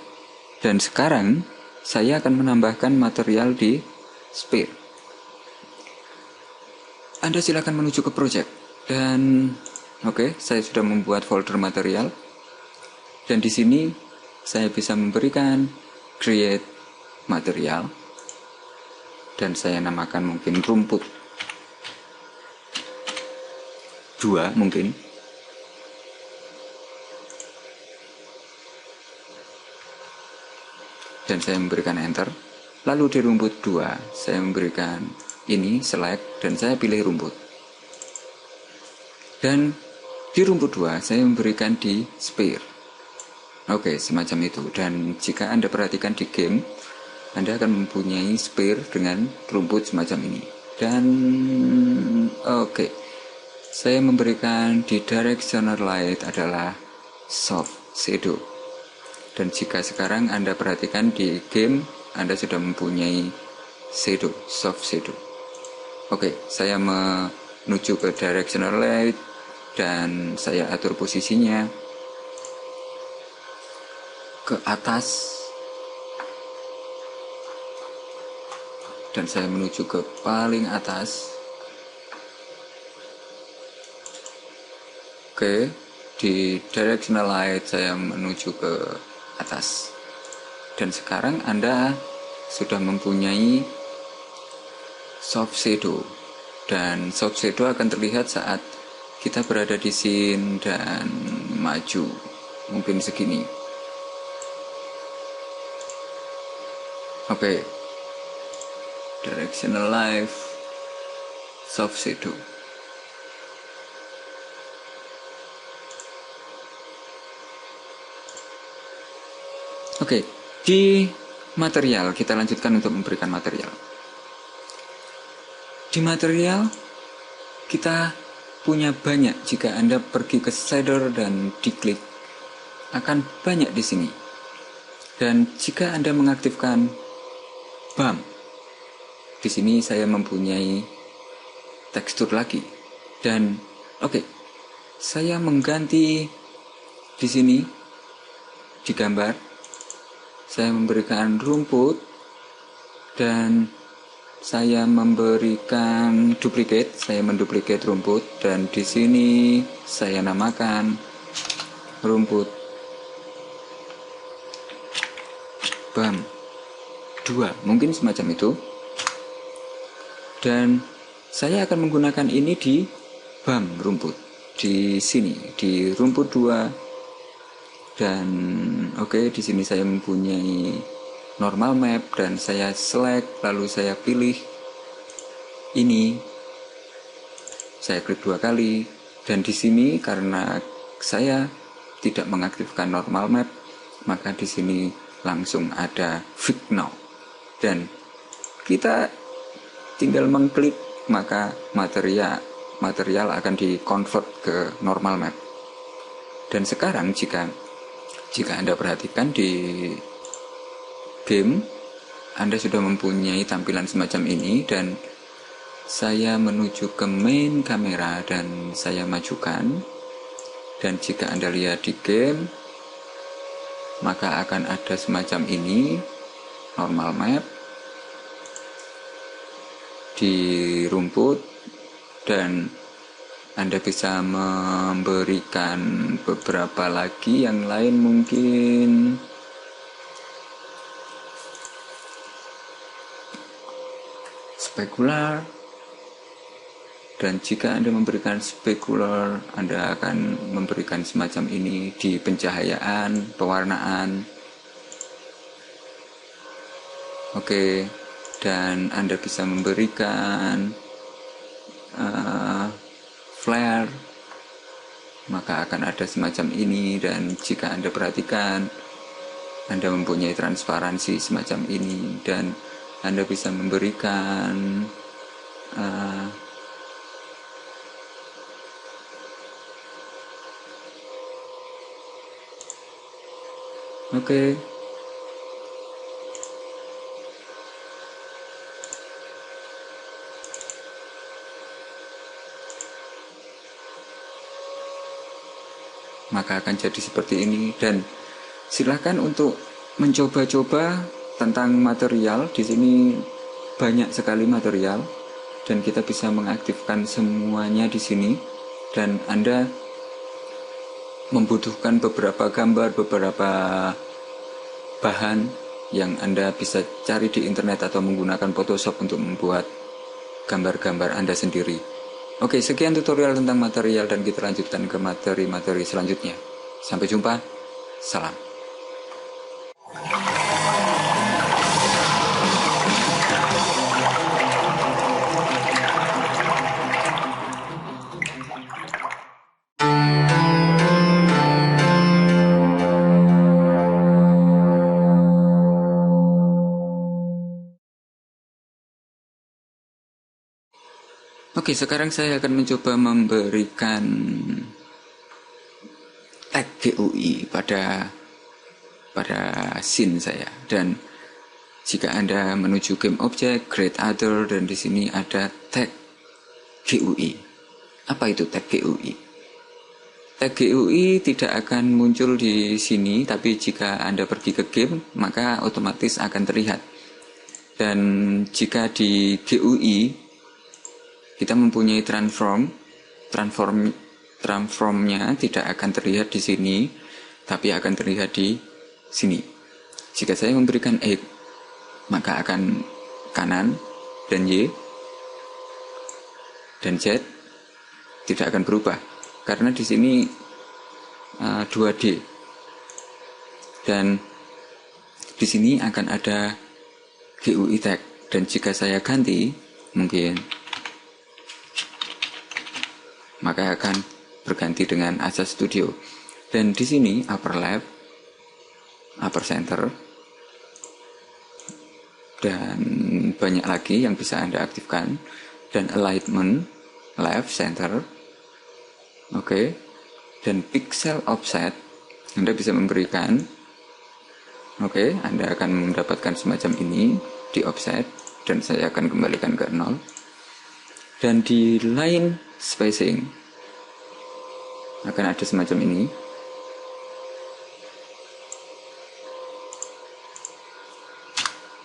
dan sekarang saya akan menambahkan material di sphere. Anda silakan menuju ke project. Dan oke, saya sudah membuat folder material. Dan di sini saya bisa memberikan create material, dan saya namakan mungkin rumput 2 mungkin. Dan saya memberikan enter. Lalu di rumput 2 saya memberikan ini select, dan saya pilih rumput. Dan di rumput 2 saya memberikan di sphere. Oke, semacam itu. Dan jika Anda perhatikan di game, Anda akan mempunyai sphere dengan rumput semacam ini. Dan oke, saya memberikan di directional light adalah soft shadow. Dan jika sekarang Anda perhatikan di game, Anda sudah mempunyai shadow, soft shadow. Oke, saya menuju ke directional light dan saya atur posisinya ke atas, dan saya menuju ke paling atas. Oke, di directional light saya menuju ke atas. Dan sekarang Anda sudah mempunyai soft shadow, dan soft shadow akan terlihat saat kita berada di scene dan maju mungkin segini. Oke, directional light, soft shadow. Oke, di material kita lanjutkan untuk memberikan material. Di material kita punya banyak. Jika Anda pergi ke shader dan diklik, akan banyak di sini. Dan jika Anda mengaktifkan BAM, di sini saya mempunyai tekstur lagi. Dan oke, saya mengganti di sini di gambar. Saya memberikan rumput, dan saya memberikan duplicate. Saya menduplicate rumput, dan di sini saya namakan rumput BAM 2, mungkin semacam itu. Dan saya akan menggunakan ini di BAM rumput di sini di rumput 2. Dan oke, di sini saya mempunyai normal map, dan saya select, lalu saya pilih ini, saya klik 2 kali. Dan di sini karena saya tidak mengaktifkan normal map, maka di sini langsung ada Fix Now, dan kita tinggal mengklik, maka material akan di-convert ke normal map. Dan sekarang jika Anda perhatikan di game, Anda sudah mempunyai tampilan semacam ini. Dan saya menuju ke main kamera dan saya majukan. Dan jika Anda lihat di game, maka akan ada semacam ini, normal map di rumput. Dan Anda bisa memberikan beberapa lagi yang lain, mungkin spekular. Dan jika Anda memberikan spekular, Anda akan memberikan semacam ini di pencahayaan, pewarnaan. Oke, dan Anda bisa memberikan flare, maka akan ada semacam ini. Dan jika Anda perhatikan, Anda mempunyai transparansi semacam ini, dan Anda bisa memberikan oke. Maka akan jadi seperti ini. Dan silahkan untuk mencoba-coba tentang material. Di sini banyak sekali material dan kita bisa mengaktifkan semuanya di sini. Dan Anda membutuhkan beberapa gambar, beberapa bahan yang Anda bisa cari di internet atau menggunakan Photoshop untuk membuat gambar-gambar Anda sendiri. Oke, sekian tutorial tentang material dan kita lanjutkan ke materi-materi selanjutnya. Sampai jumpa. Salam. Oke, sekarang saya akan mencoba memberikan tag GUI pada scene saya. Dan jika Anda menuju game object, create other, dan di sini ada tag GUI. Apa itu tag GUI? Tag GUI tidak akan muncul di sini, tapi jika Anda pergi ke game, maka otomatis akan terlihat. Dan jika di GUI kita mempunyai transformnya tidak akan terlihat di sini, tapi akan terlihat di sini. Jika saya memberikan X, maka akan kanan, dan Y dan Z tidak akan berubah karena di sini 2D. Dan di sini akan ada GUI tag. Dan jika saya ganti, mungkin maka akan berganti dengan Asa Studio. Dan di sini upper left, upper center, dan banyak lagi yang bisa Anda aktifkan. Dan alignment, left, center, oke. Dan pixel offset, Anda bisa memberikan, oke, Anda akan mendapatkan semacam ini di offset, dan saya akan kembalikan ke 0. Dan di line spacing akan ada semacam ini.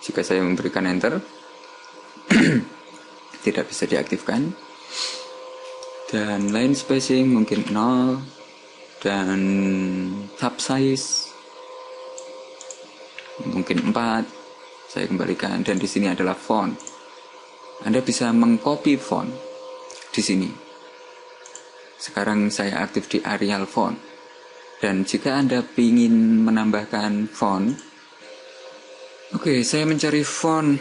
Jika saya memberikan enter, tidak bisa diaktifkan. Dan line spacing mungkin 0. Dan tab size mungkin 4. Saya kembalikan. Dan di sini adalah font. Anda bisa mengcopy font di sini. Sekarang saya aktif di Arial font. Dan jika Anda ingin menambahkan font, oke, saya mencari font.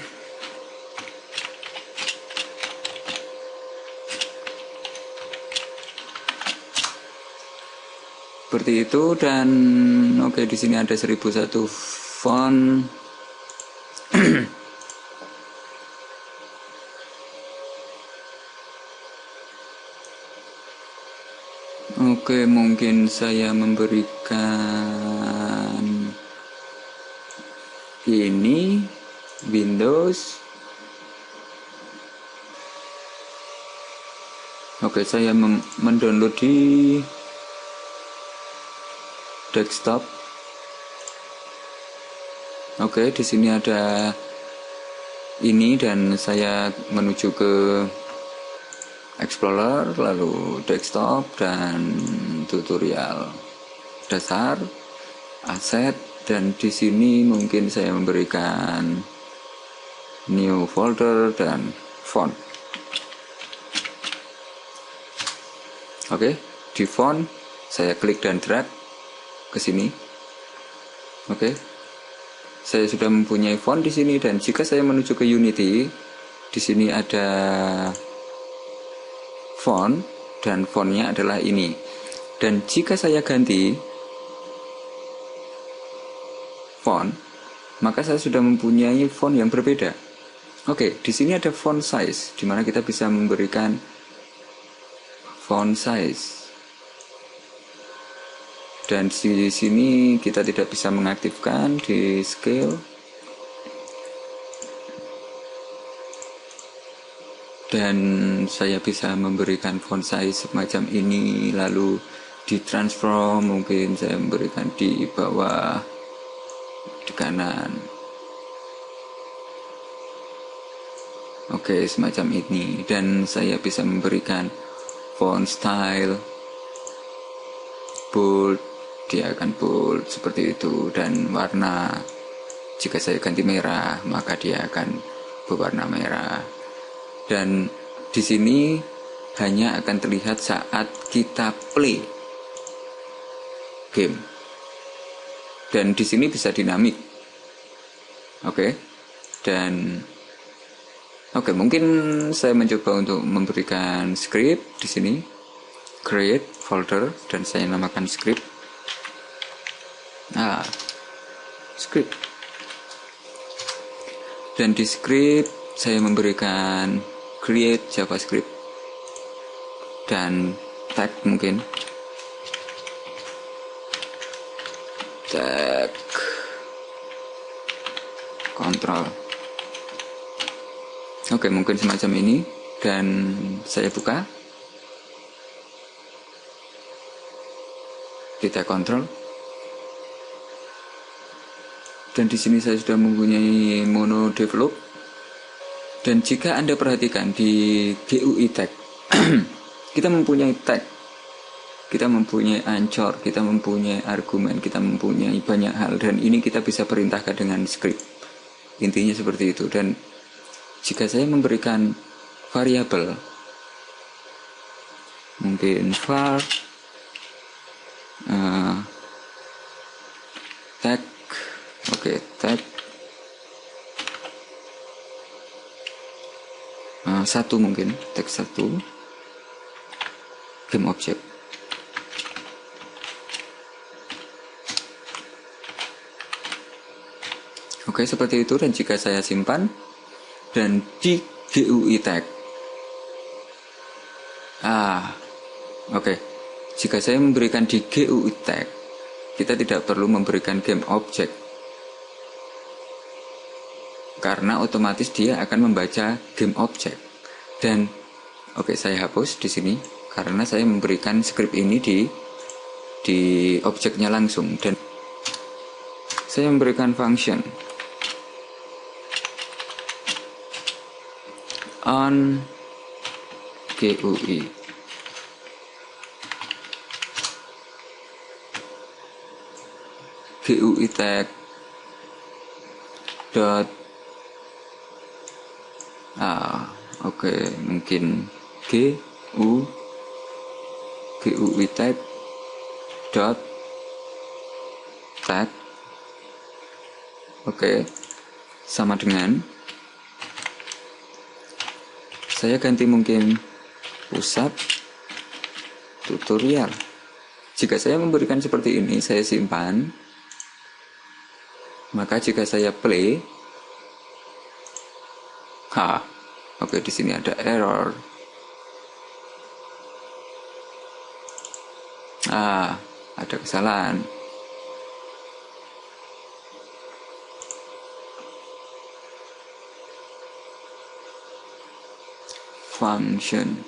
Seperti itu. Dan oke, di sini ada 1001 font. Oke, mungkin saya memberikan ini Windows. Oke, saya mendownload di desktop. Oke, di sini ada ini dan saya menuju ke Explorer, lalu desktop dan tutorial dasar, aset, dan di sini mungkin saya memberikan new folder dan font. Oke, di font saya klik dan drag ke sini. Oke. saya sudah mempunyai font di sini, dan jika saya menuju ke Unity, di sini ada font dan fontnya adalah ini. Dan jika saya ganti font, maka saya sudah mempunyai font yang berbeda. Oke, di sini ada font size, di mana kita bisa memberikan font size. Dan di sini kita tidak bisa mengaktifkan di scale. Dan saya bisa memberikan font size semacam ini, lalu di transform mungkin saya memberikan di bawah, di kanan. Oke, semacam ini. Dan saya bisa memberikan font style bold, dia akan bold seperti itu. Dan warna, jika saya ganti merah, maka dia akan berwarna merah. Dan di sini hanya akan terlihat saat kita play game. Dan di sini bisa dinamik. Oke. Dan mungkin saya mencoba untuk memberikan script di sini. Create folder, dan saya namakan script. Script. Dan di script saya memberikan create JavaScript dan tag, mungkin tag control. Oke, mungkin semacam ini. Dan saya buka di tag control. Dan di sini saya sudah mempunyai mono develop. Dan jika Anda perhatikan di GUI tag, kita mempunyai tag, kita mempunyai ancor, kita mempunyai argumen, kita mempunyai banyak hal, dan ini kita bisa perintahkan dengan script. Intinya seperti itu. Dan jika saya memberikan variabel, mungkin var tag, tag satu, mungkin tag 1 game object. Oke, seperti itu. Dan jika saya simpan, dan di GUI tag, jika saya memberikan di GUI tag, kita tidak perlu memberikan game object, karena otomatis dia akan membaca game object. Dan saya hapus di sini karena saya memberikan script ini di objeknya langsung. Dan saya memberikan function on GUI. GUI tag dot mungkin GUI tag dot tag. Sama dengan saya ganti mungkin pusat tutorial. Jika saya memberikan seperti ini, saya simpan, maka jika saya play, di sini ada error. Ada kesalahan. Function.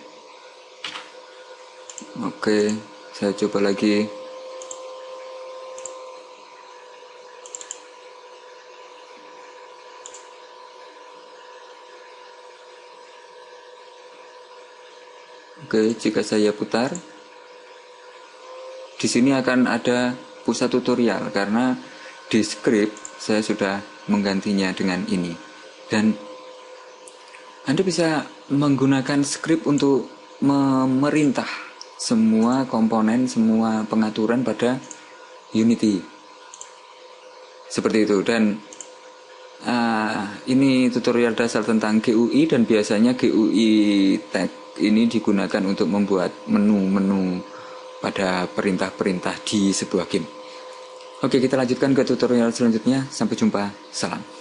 Saya coba lagi. Jika saya putar, di sini akan ada pusat tutorial karena di script saya sudah menggantinya dengan ini. Dan Anda bisa menggunakan script untuk memerintah semua komponen, semua pengaturan pada Unity. Seperti itu. Dan Ini tutorial dasar tentang GUI, dan biasanya GUI tag ini digunakan untuk membuat menu-menu pada perintah-perintah di sebuah game. Oke, kita lanjutkan ke tutorial selanjutnya. Sampai jumpa. Salam.